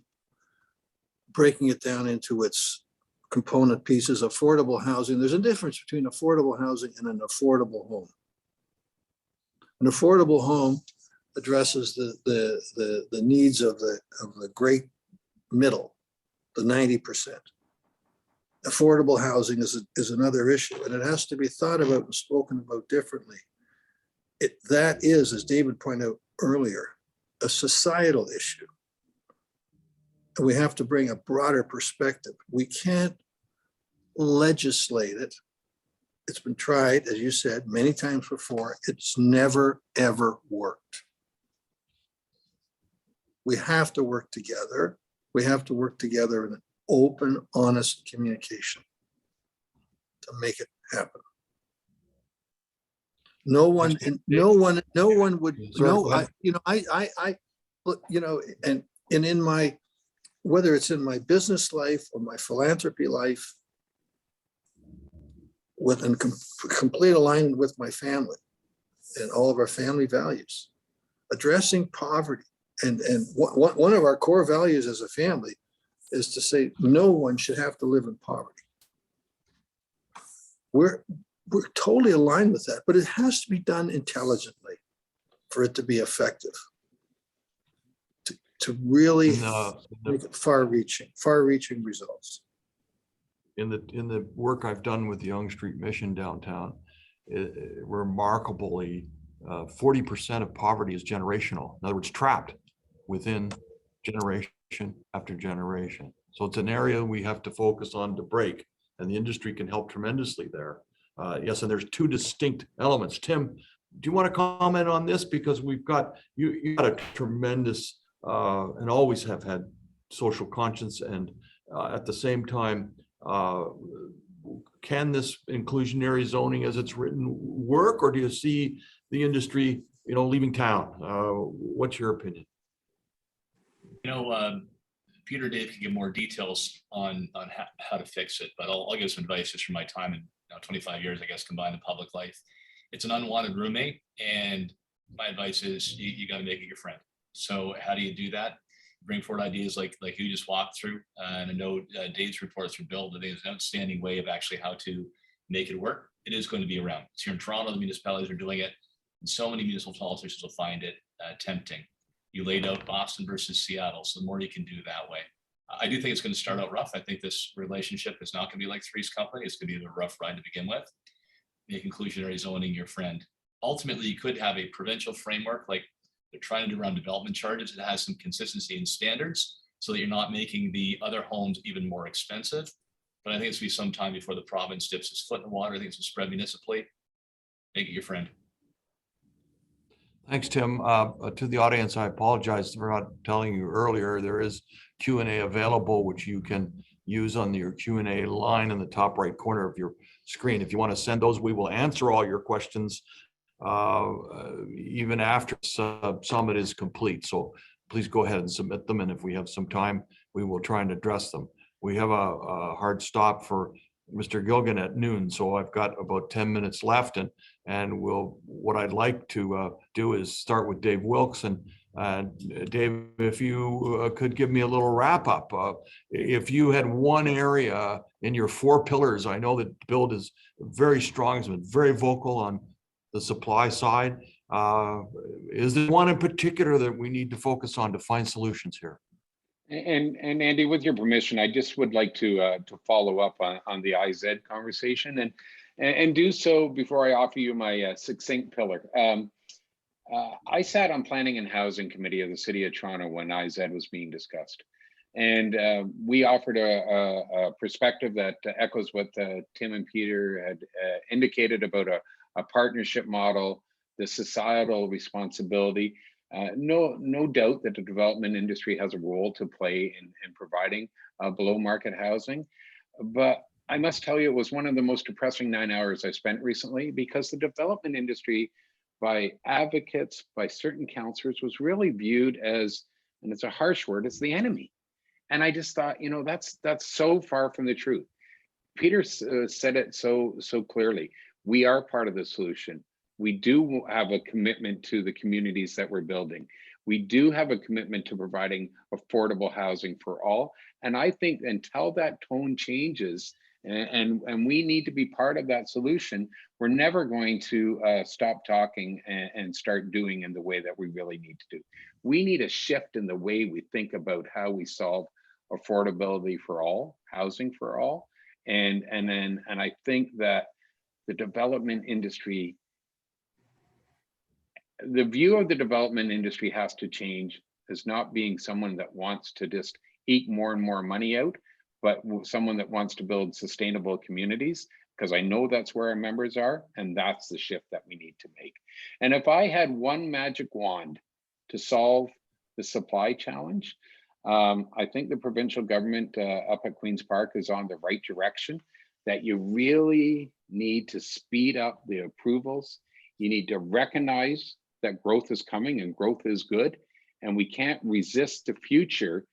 breaking it down into its component pieces. Affordable housing, there's a difference between affordable housing and an affordable home. An affordable home addresses the needs of the great middle, the 90%. Affordable housing is another issue, and it has to be thought about and spoken about differently. That is, as David pointed out earlier, a societal issue. And we have to bring a broader perspective. We can't legislate it. It's been tried, as you said, many times before. It's never, ever worked. We have to work together. We have to work together in an open, honest communication to make it happen. No one, and no one would, Sorry, no, go I, ahead. but, and in my, whether it's in my business life or my philanthropy life, with complete alignment with my family and all of our family values, addressing poverty. And one of our core values as a family is to say no one should have to live in poverty. We're totally aligned with that, but it has to be done intelligently for it to be effective. To really make it far-reaching results. In the work I've done with the Yonge Street Mission downtown, remarkably, 40% of poverty is generational. In other words, trapped within generation after generation. So it's an area we have to focus on to break, and the industry can help tremendously there. Yes, and there's two distinct elements. Tim, do you want to comment on this? Because we've got, you got a tremendous, and always have had social conscience, and at the same time, can this inclusionary zoning as it's written work, or do you see the industry, leaving town? What's your opinion? Peter, Dave can give more details on how to fix it, but I'll give some advice just from my time in 25 years, I guess, combined in public life. It's an unwanted roommate, and my advice is you got to make it your friend. So how do you do that? Bring forward ideas like you just walked through, and I know Dave's reports were built. I think it's an outstanding way of actually how to make it work. It is going to be around. It's here in Toronto, the municipalities are doing it, and so many municipal politicians will find it tempting. You laid out Boston versus Seattle, so the more you can do that way. I do think it's going to start out rough. I think this relationship is not going to be like Three's Company. It's going to be a rough ride to begin with. Make inclusionary zoning your friend. Ultimately, you could have a provincial framework like they're trying to do around development charges. It has some consistency in standards so that you're not making the other homes even more expensive. But I think it's going to be some time before the province dips its foot in the water. I think it's going to spread municipally. Make it your friend. Thanks, Tim. To the audience, I apologize for not telling you earlier. There is Q&A available, which you can use on your Q&A line in the top right corner of your screen. If you want to send those, we will answer all your questions even after summit is complete. So please go ahead and submit them. And if we have some time, we will try and address them. We have a hard stop for Mr. Gilligan at noon. So I've got about 10 minutes left, and what I'd like to do is start with Dave Wilkes. And Dave, if you could give me a little wrap up, if you had one area in your 4 pillars, I know that Bill is very strong, has been very vocal on the supply side. Is there one in particular that we need to focus on to find solutions here? And Andy, with your permission, I just would like to follow up on the IZ conversation and do so before I offer you my succinct pillar. I sat on Planning and Housing Committee of the City of Toronto when IZ was being discussed. And we offered a perspective that echoes what Tim and Peter had indicated about a partnership model, the societal responsibility. No doubt that the development industry has a role to play in providing below market housing. But I must tell you, it was one of the most depressing 9 hours I spent recently, because the development industry by advocates, by certain councillors, was really viewed as, and it's a harsh word, it's the enemy. And I just thought, that's so far from the truth. Peter said it so clearly. We are part of the solution. We do have a commitment to the communities that we're building. We do have a commitment to providing affordable housing for all. And I think until that tone changes, and we need to be part of that solution, we're never going to stop talking and start doing in the way that we really need to do. We need a shift in the way we think about how we solve affordability for all, housing for all. And I think that the development industry, the view of the development industry has to change as not being someone that wants to just eke more and more money out, but someone that wants to build sustainable communities, because I know that's where our members are, and that's the shift that we need to make. And if I had one magic wand to solve the supply challenge, I think the provincial government up at Queen's Park is on the right direction, that you really need to speed up the approvals, You need to recognize that growth is coming and growth is good. And we can't resist the future,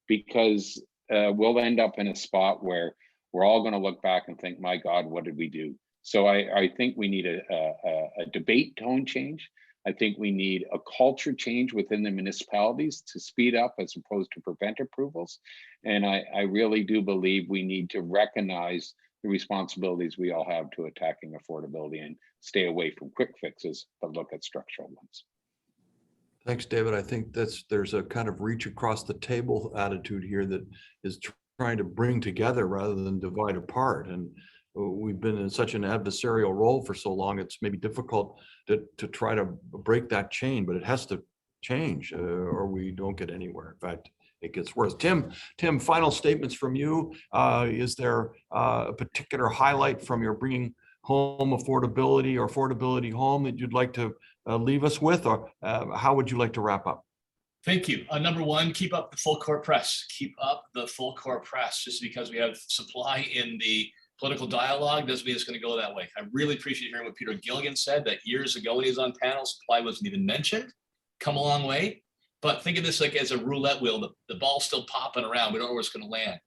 because we'll end up in a spot where we're all going to look back and think, my God, what did we do? So I think we need a debate tone change. I think we need a culture change within the municipalities to speed up as opposed to prevent approvals. And I really do believe we need to recognize the responsibilities we all have to attacking affordability and stay away from quick fixes, but look at structural ones. Thanks, David. I think there's a kind of reach across the table attitude here that is trying to bring together rather than divide apart. And we've been in such an adversarial role for so long, it's maybe difficult to try to break that chain, but it has to change or we don't get anywhere. In fact, it gets worse. Tim, final statements from you. Is there a particular highlight from your bringing home affordability or affordability home that you'd like to leave us with, or how would you like to wrap up? Thank you. Number one, keep up the full court press. Keep up the full court press. Just because we have supply in the political dialogue doesn't mean it's going to go that way. I really appreciate hearing what Peter Gilligan said, that years ago when he was on panel, supply wasn't even mentioned. Come a long way. But think of this like as a roulette wheel. The ball's still popping around. We don't know where it's going to land.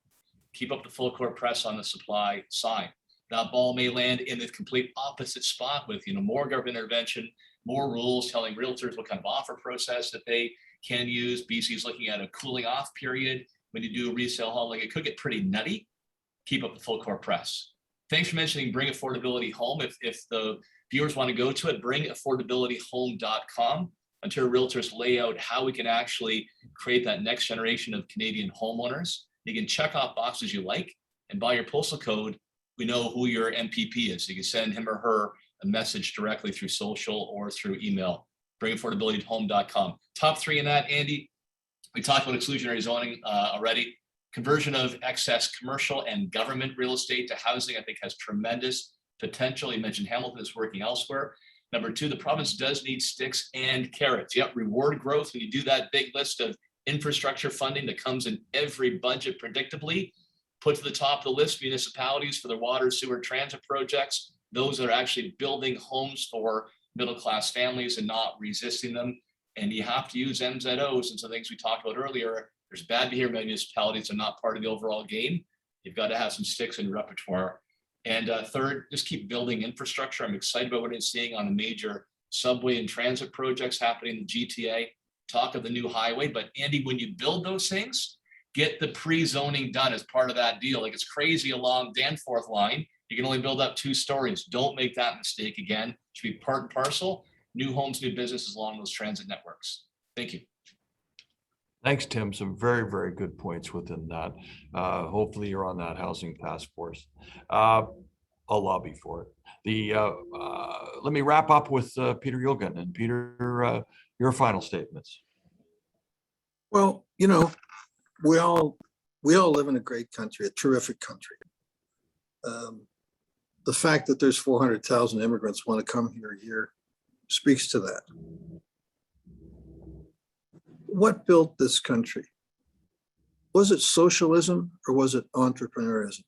Keep up the full court press on the supply side. That ball may land in the complete opposite spot with more government intervention, more rules telling realtors what kind of offer process that they can use. BC is looking at a cooling off period when you do a resale home. Like, it could get pretty nutty. Keep up the full court press. Thanks for mentioning Bring Affordability Home. If the viewers want to go to it, bringaffordabilityhome.com. Ontario Realtors lay out how we can actually create that next generation of Canadian homeowners. You can check off boxes you like, and by your postal code, we know who your MPP is. So you can send him or her a message directly through social or through email. Bringaffordabilityhome.com. Top three in that, Andy. We talked about exclusionary zoning already. Conversion of excess commercial and government real estate to housing, I think, has tremendous potential. You mentioned Hamilton is working elsewhere. Number two, the province does need sticks and carrots. Yep, reward growth. When you do that big list of infrastructure funding that comes in every budget predictably, put to the top of the list municipalities for their water, sewer, transit projects, those that are actually building homes for middle-class families and not resisting them. And you have to use MZOs and some things we talked about earlier. There's bad behavior by municipalities are not part of the overall game. You've got to have some sticks in your repertoire. And third, just keep building infrastructure. I'm excited about what I'm seeing on the major subway and transit projects happening in the GTA. Talk of the new highway. But Andy, when you build those things, get the pre-zoning done as part of that deal. Like, it's crazy along Danforth line. You can only build up 2 stories. Don't make that mistake again. It should be part and parcel. New homes, new businesses along those transit networks. Thank you. Thanks, Tim. Some very, very good points within that. Hopefully you're on that housing task force. I'll lobby for it. Let me wrap up with Peter Gilligan. And Peter, your final statements. Well, we all live in a great country, a terrific country. The fact that there's 400,000 immigrants want to come here a year speaks to that. What built this country? Was it socialism or was it entrepreneurism?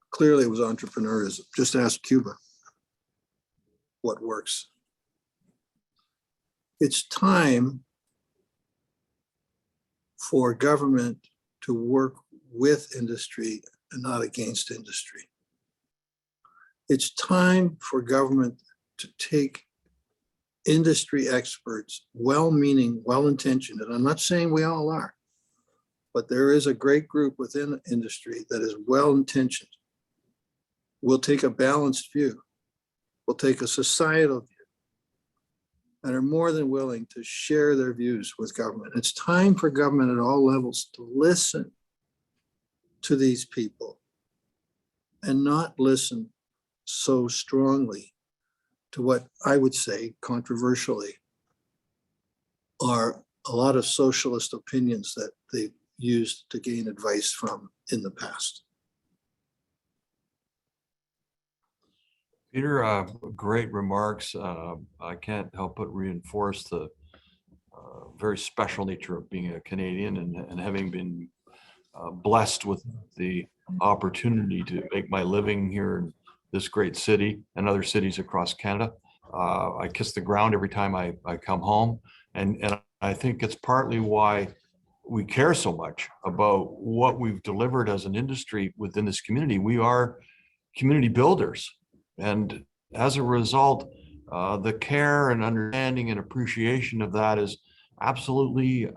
Clearly it was entrepreneurism. Just ask Cuba what works. It's time for government to work with industry and not against industry. It's time for government to take industry experts, well-meaning, well-intentioned, and I'm not saying we all are, but there is a great group within industry that is well-intentioned. We'll take a balanced view. We'll take a societal view and are more than willing to share their views with government. It's time for government at all levels to listen to these people and not listen so strongly to what I would say controversially are a lot of socialist opinions that they've used to gain advice from in the past. Peter, great remarks. I can't help but reinforce the very special nature of being a Canadian and having been blessed with the opportunity to make my living here in this great city and other cities across Canada. I kiss the ground every time I come home. And I think it's partly why we care so much about what we've delivered as an industry within this community. We are community builders. And as a result, the care and understanding and appreciation of that is absolutely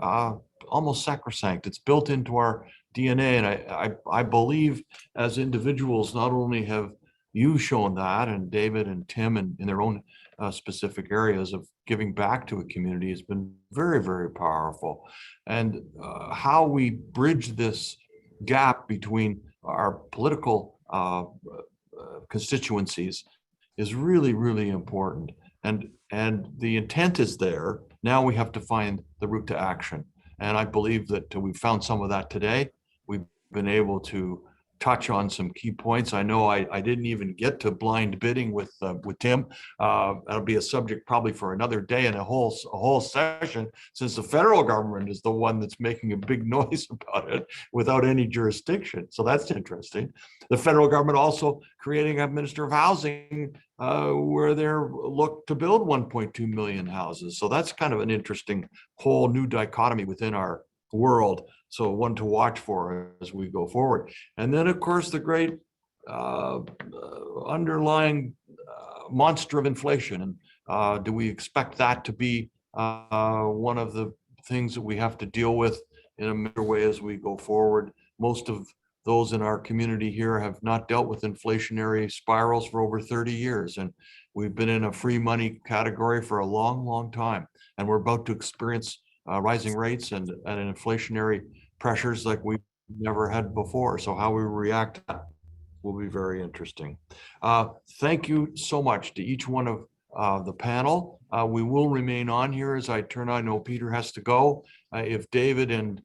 almost sacrosanct. It's built into our DNA. And I believe as individuals, not only have you shown that, and David and Tim in their own specific areas of giving back to a community has been very, very powerful. And how we bridge this gap between our political constituencies is really, really important. And the intent is there. Now we have to find the route to action. And I believe that we found some of that today. We've been able to touch on some key points. I know I didn't even get to blind bidding with Tim. That'll be a subject probably for another day and a whole session, since the federal government is the one that's making a big noise about it without any jurisdiction. So that's interesting. The federal government also creating a Minister of Housing where they're look to build 1.2 million houses. So that's kind of an interesting whole new dichotomy within our world. So one to watch for as we go forward. And then, of course, the great underlying monster of inflation. And do we expect that to be one of the things that we have to deal with in a major way as we go forward? Most of those in our community here have not dealt with inflationary spirals for over 30 years. And we've been in a free money category for a long, long time. And we're about to experience rising rates and inflationary pressures like we've never had before. So how we react to that will be very interesting. Thank you so much to each one of the panel. We will remain on here as I turn on. I know Peter has to go. If David and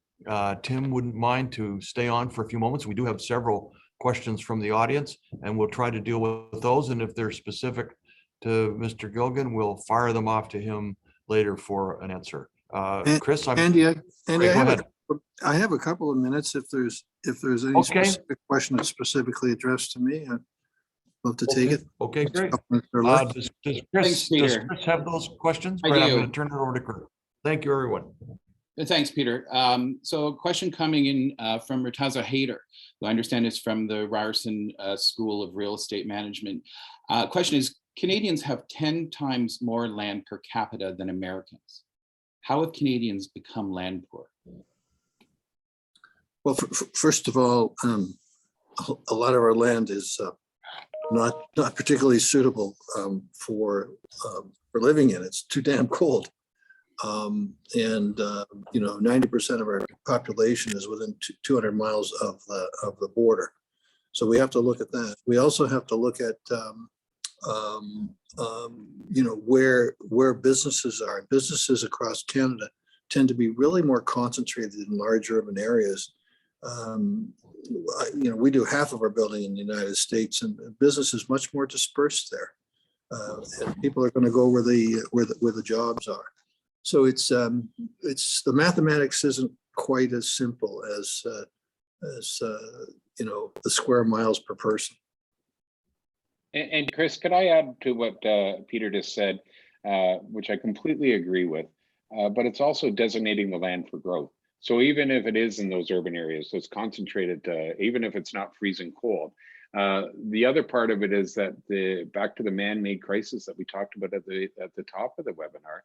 Tim wouldn't mind to stay on for a few moments. We do have several questions from the audience, and we'll try to deal with those. And if they're specific to Mr. Gilligan, we'll fire them off to him later for an answer. Chris, Andy, Andy, I have a couple of minutes if there's any specific question that's specifically addressed to me. I'd love to take it. Okay, great. Does Chris have those questions? I do. I'm going do. to turn it over to Chris. Thank you, everyone. Thanks, Peter. So a question coming in from Murtaza Haider, who I understand is from the Ryerson School of Real Estate Management. Question is, Canadians have 10 times more land per capita than Americans. How have Canadians become land poor? Well, first of all, a lot of our land is not particularly suitable for living in. It's too damn cold. And 90% of our population is within 200 miles of the border. So we have to look at that. We also have to look at where businesses are. Businesses across Canada tend to be really more concentrated in large urban areas. We do half of our building in the United States, and business is much more dispersed there. And people are going to go where the jobs are. So it's the mathematics isn't quite as simple as the square miles per person. And Chris, could I add to what Peter just said, which I completely agree with, but it's also designating the land for growth. So even if it is in those urban areas, so it's concentrated, even if it's not freezing cold. The other part of it is that back to the man-made crisis that we talked about at the top of the webinar,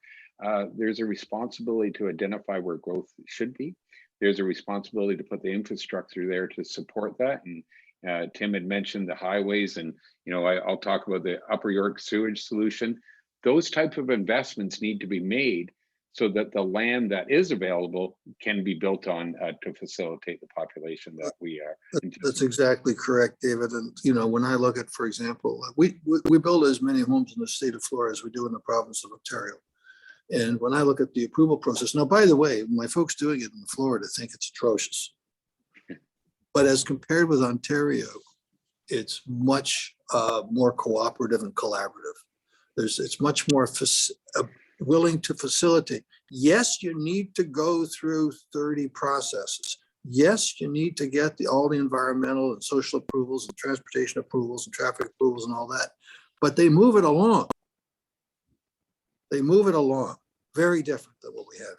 there's a responsibility to identify where growth should be. There's a responsibility to put the infrastructure there to support that. And Tim had mentioned the highways, and I'll talk about the Upper York sewage solution. Those types of investments need to be made so that the land that is available can be built on to facilitate the population that we are. That's exactly correct, David. And when I look at, for example, we build as many homes in the state of Florida as we do in the province of Ontario. And when I look at the approval process, now, by the way, my folks doing it in Florida think it's atrocious. But as compared with Ontario, it's much more cooperative and collaborative. It's much more willing to facilitate. Yes, you need to go through 30 processes, Yes, you need to get all the environmental and social approvals and transportation approvals and traffic approvals and all that, but they move it along. They move it along. Very different than what we have here.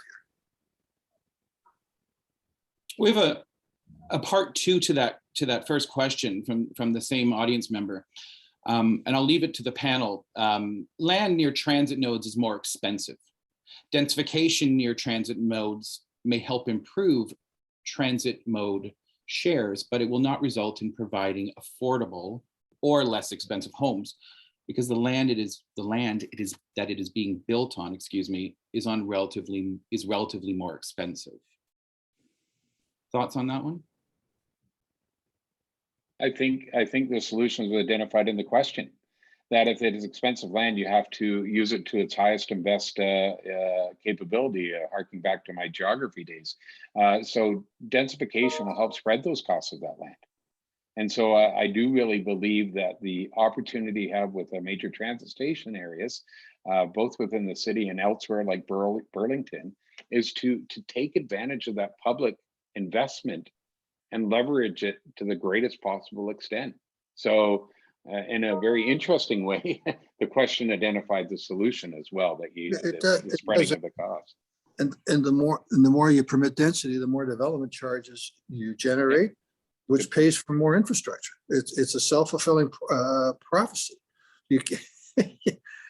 We have a part two to that first question from the same audience member. And I'll leave it to the panel. Land near transit nodes is more expensive. Densification near transit nodes may help improve transit mode shares, but it will not result in providing affordable or less expensive homes, because the land that it is being built on, is relatively more expensive. Thoughts on that one? I think the solutions were identified in the question, that if it is expensive land, you have to use it to its highest and best capability, harking back to my geography days. So densification will help spread those costs of that land. And so I do really believe that the opportunity you have with the major transit station areas, both within the city and elsewhere like Burlington, is to take advantage of that public investment and leverage it to the greatest possible extent. So in a very interesting way, the question identified the solution as well, that the spreading of the cost. And the more you permit density, the more development charges you generate, which pays for more infrastructure. It's a self-fulfilling prophecy.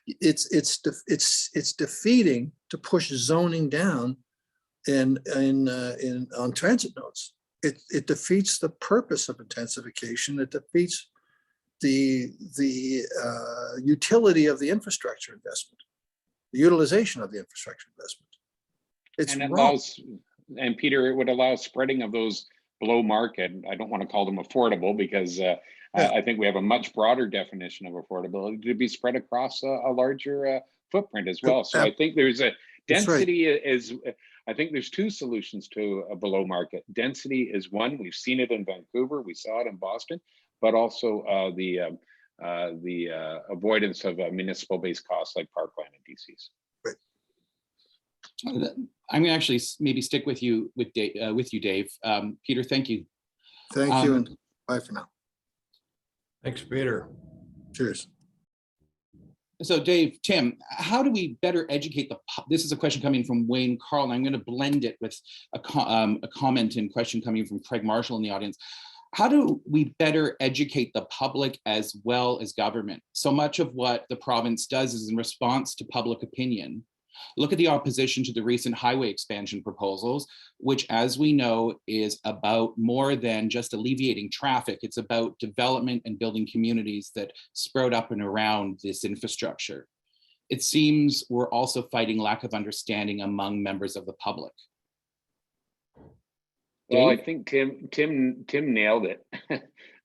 It's defeating to push zoning down on transit nodes. It defeats the purpose of intensification. It defeats the utility of the infrastructure investment, the utilization of the infrastructure investment. It's and it wrong. allows, and Peter, it would allow spreading of those below market. I don't want to call them affordable, because I think we have a much broader definition of affordability to be spread across a larger footprint as well. So I think there's a density is. I think there's two solutions to a below market. Density is one. We've seen it in Vancouver. We saw it in Boston, but also the avoidance of municipal-based costs like parkland and DCs. I'm gonna actually maybe stick with you, Dave. Peter, thank you. Thank you, and bye for now. Thanks, Peter. Cheers. So Dave, Tim, how do we better educate this is a question coming from Wayne Carl, and I'm going to blend it with a comment and question coming from Craig Marshall in the audience. How do we better educate the public as well as government? So much of what the province does is in response to public opinion. Look at the opposition to the recent highway expansion proposals, which, as we know, is about more than just alleviating traffic. It's about development and building communities that sprout up and around this infrastructure. It seems we're also fighting lack of understanding among members of the public. Well, I think Tim nailed it.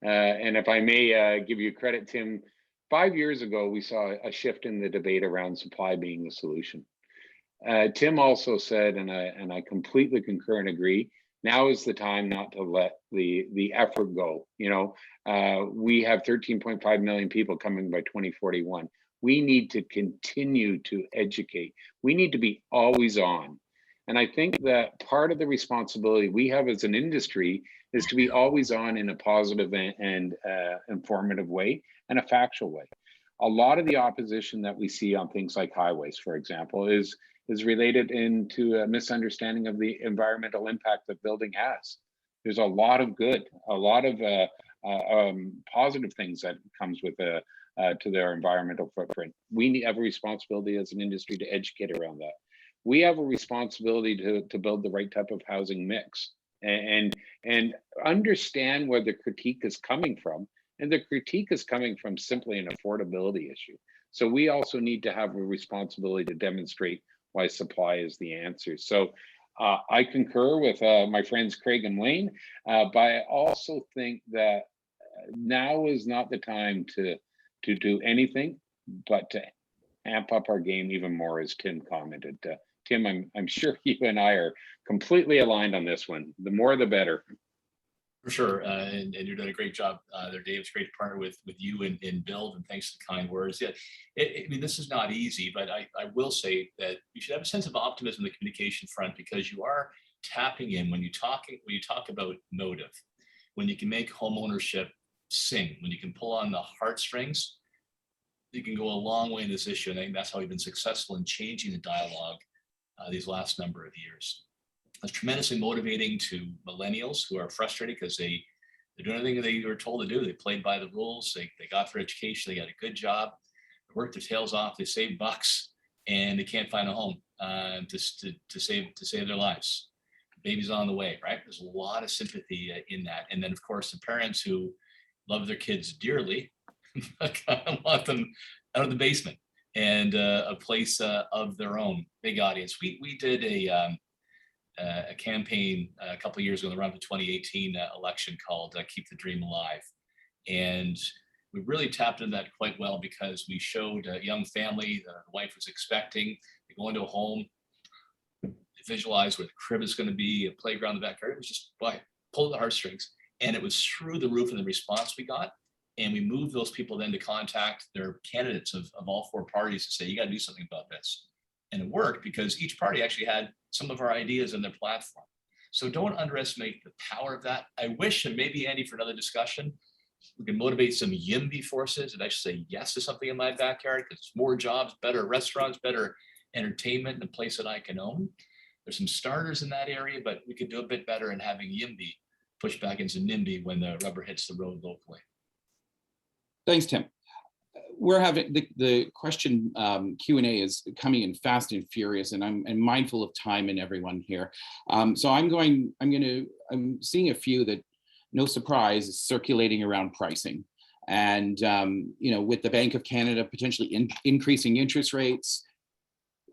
And if I may give you credit, Tim, 5 years ago, we saw a shift in the debate around supply being the solution. Tim also said, and I completely concur and agree, now is the time not to let the effort go. You know, we have 13.5 million people coming by 2041. We need to continue to educate. We need to be always on. And I think that part of the responsibility we have as an industry is to be always on in a positive and informative way and a factual way. A lot of the opposition that we see on things like highways, for example, is related into a misunderstanding of the environmental impact that building has. There's a lot of good, a lot of positive things that comes with to their environmental footprint. We have a responsibility as an industry to educate around that. We have a responsibility to build the right type of housing mix and understand where the critique is coming from. And the critique is coming from simply an affordability issue. So we also need to have a responsibility to demonstrate why supply is the answer. So I concur with my friends Craig and Wayne, but I also think that now is not the time to do anything but to amp up our game even more, as Tim commented. Tim, I'm sure you and I are completely aligned on this one. The more, the better. For sure, and you're doing a great job there, Dave. It's great to partner with you in Build, and thanks for the kind words. Yeah, I mean, this is not easy, but I will say that you should have a sense of optimism on the communication front, because you are tapping in when you talk about motive, when you can make home ownership sing, when you can pull on the heartstrings, you can go a long way in this issue. And I think that's how we've been successful in changing the dialogue these last number of years. It's tremendously motivating to millennials who are frustrated because they're doing everything they were told to do. They played by the rules. They got their education. They got a good job. They worked their tails off. They saved bucks, and they can't find a home to save their lives. Baby's on the way, right? There's a lot of sympathy in that. And then, of course, the parents who love their kids dearly want them out of the basement and a place of their own. Big audience. We did a campaign a couple of years ago in the run of the 2018 election called Keep the Dream Alive. And we really tapped into that quite well because we showed a young family, the wife was expecting, they go into a home, they visualize where the crib is going to be, a playground in the backyard. It was just pull the heartstrings. And it was through the roof in the response we got. And we moved those people then to contact their candidates of all four parties to say, you got to do something about this. And it worked because each party actually had some of our ideas in their platform. So don't underestimate the power of that. I wish, and maybe Andy, for another discussion, we can motivate some YIMBY forces and actually say yes to something in my backyard because it's more jobs, better restaurants, better entertainment in a place that I can own. There's some starters in that area, but we could do a bit better in having YIMBY push back into NIMBY when the rubber hits the road locally. Thanks, Tim. We're having the question Q&A is coming in fast and furious, and I'm mindful of time and everyone here. So I'm seeing a few that, no surprise, is circulating around pricing. And with the Bank of Canada potentially increasing interest rates,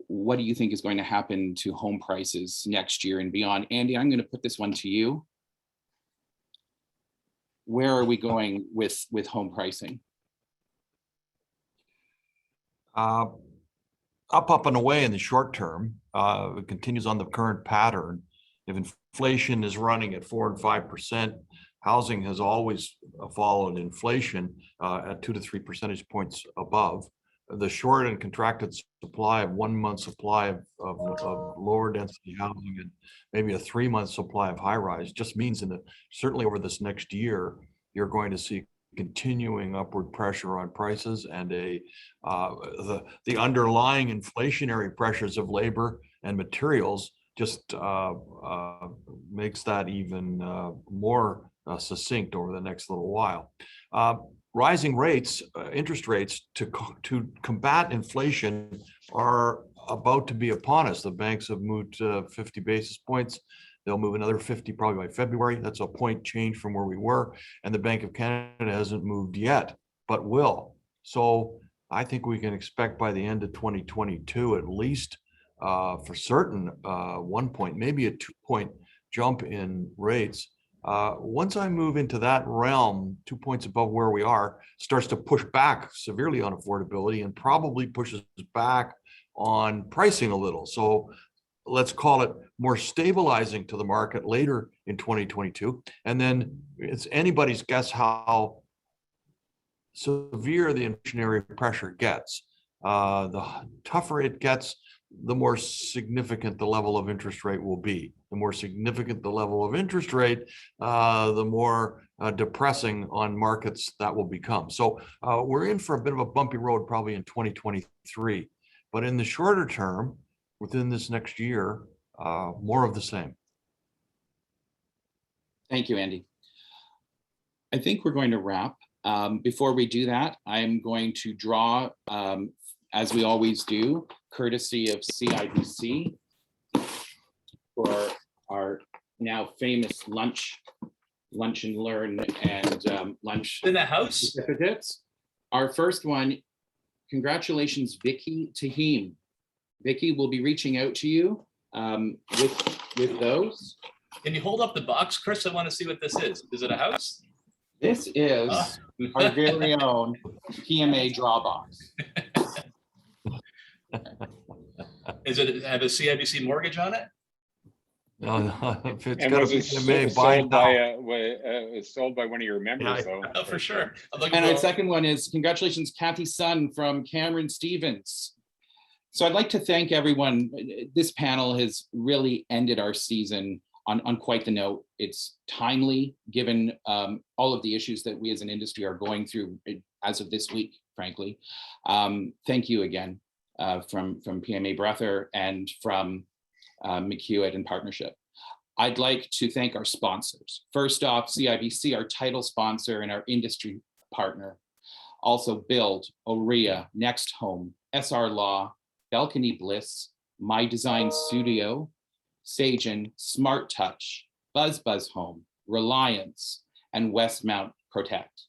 what do you think is going to happen to home prices next year and beyond? Andy, I'm going to put this one to you. Where are we going with home pricing? Up and away in the short term. It continues on the current pattern. If inflation is running at 4 and 5%, housing has always followed inflation at 2 to 3 percentage points above. The short and contracted supply of 1 month supply of lower density housing and maybe a 3 month supply of high rise just means certainly over this next year, you're going to see continuing upward pressure on prices and the underlying inflationary pressures of labor and materials just makes that even more succinct over the next little while. Rising rates, interest rates to combat inflation are about to be upon us. The banks have moved 50 basis points. They'll move another 50 probably by February. That's a point change from where we were. And the Bank of Canada hasn't moved yet, but will. So I think we can expect by the end of 2022, at least for certain, 1 point, maybe a 2 point jump in rates. Once I move into that realm, 2 points above where we are, starts to push back severely on affordability and probably pushes back on pricing a little. So let's call it more stabilizing to the market later in 2022. And then it's anybody's guess how severe the inflationary pressure gets. The tougher it gets, the more significant the level of interest rate will be. The more significant the level of interest rate, the more depressing on markets that will become. So we're in for a bit of a bumpy road probably in 2023. But in the shorter term, within this next year, more of the same. Thank you, Andy. I think we're going to wrap. Before we do that, I'm going to draw, as we always do, courtesy of CIBC, for our now famous lunch and learn and lunch in the house certificates. Our first one, congratulations, Vicky Tahim. Vicky will be reaching out to you with those. Can you hold up the box, Chris? I want to see what this is. Is it a house? This is our very own PMA draw box. Is it have a CIBC mortgage on it? No, if it's And got a was it PMA buy now. sold by one of your members, Yeah, though? Oh, for sure. And our second one is congratulations, Kathy Sun from Cameron Stevens. So I'd like to thank everyone. This panel has really ended our season on quite the note. It's timely, given all of the issues that we as an industry are going through as of this week, frankly. Thank you again from PMA Breather and from McHugh and Partnership. I'd like to thank our sponsors. First off, CIBC, our title sponsor and our industry partner. Also Build, Orea, Next Home, SR Law, Balcony Bliss, My Design Studio, Sagen, Smart Touch, Buzz Home, Reliance, and Westmount Protect.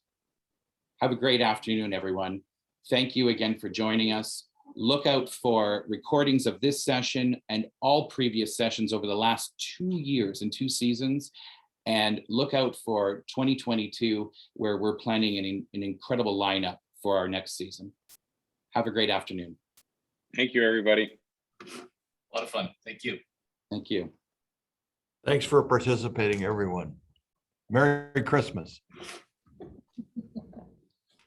Have a great afternoon, everyone. Thank you again for joining us. Look out for recordings of this session and all previous sessions over the last 2 years and 2 seasons. And look out for 2022, where we're planning an incredible lineup for our next season. Have a great afternoon. Thank you, everybody. A lot of fun. Thank you. Thank you. Thanks for participating, everyone. Merry Christmas.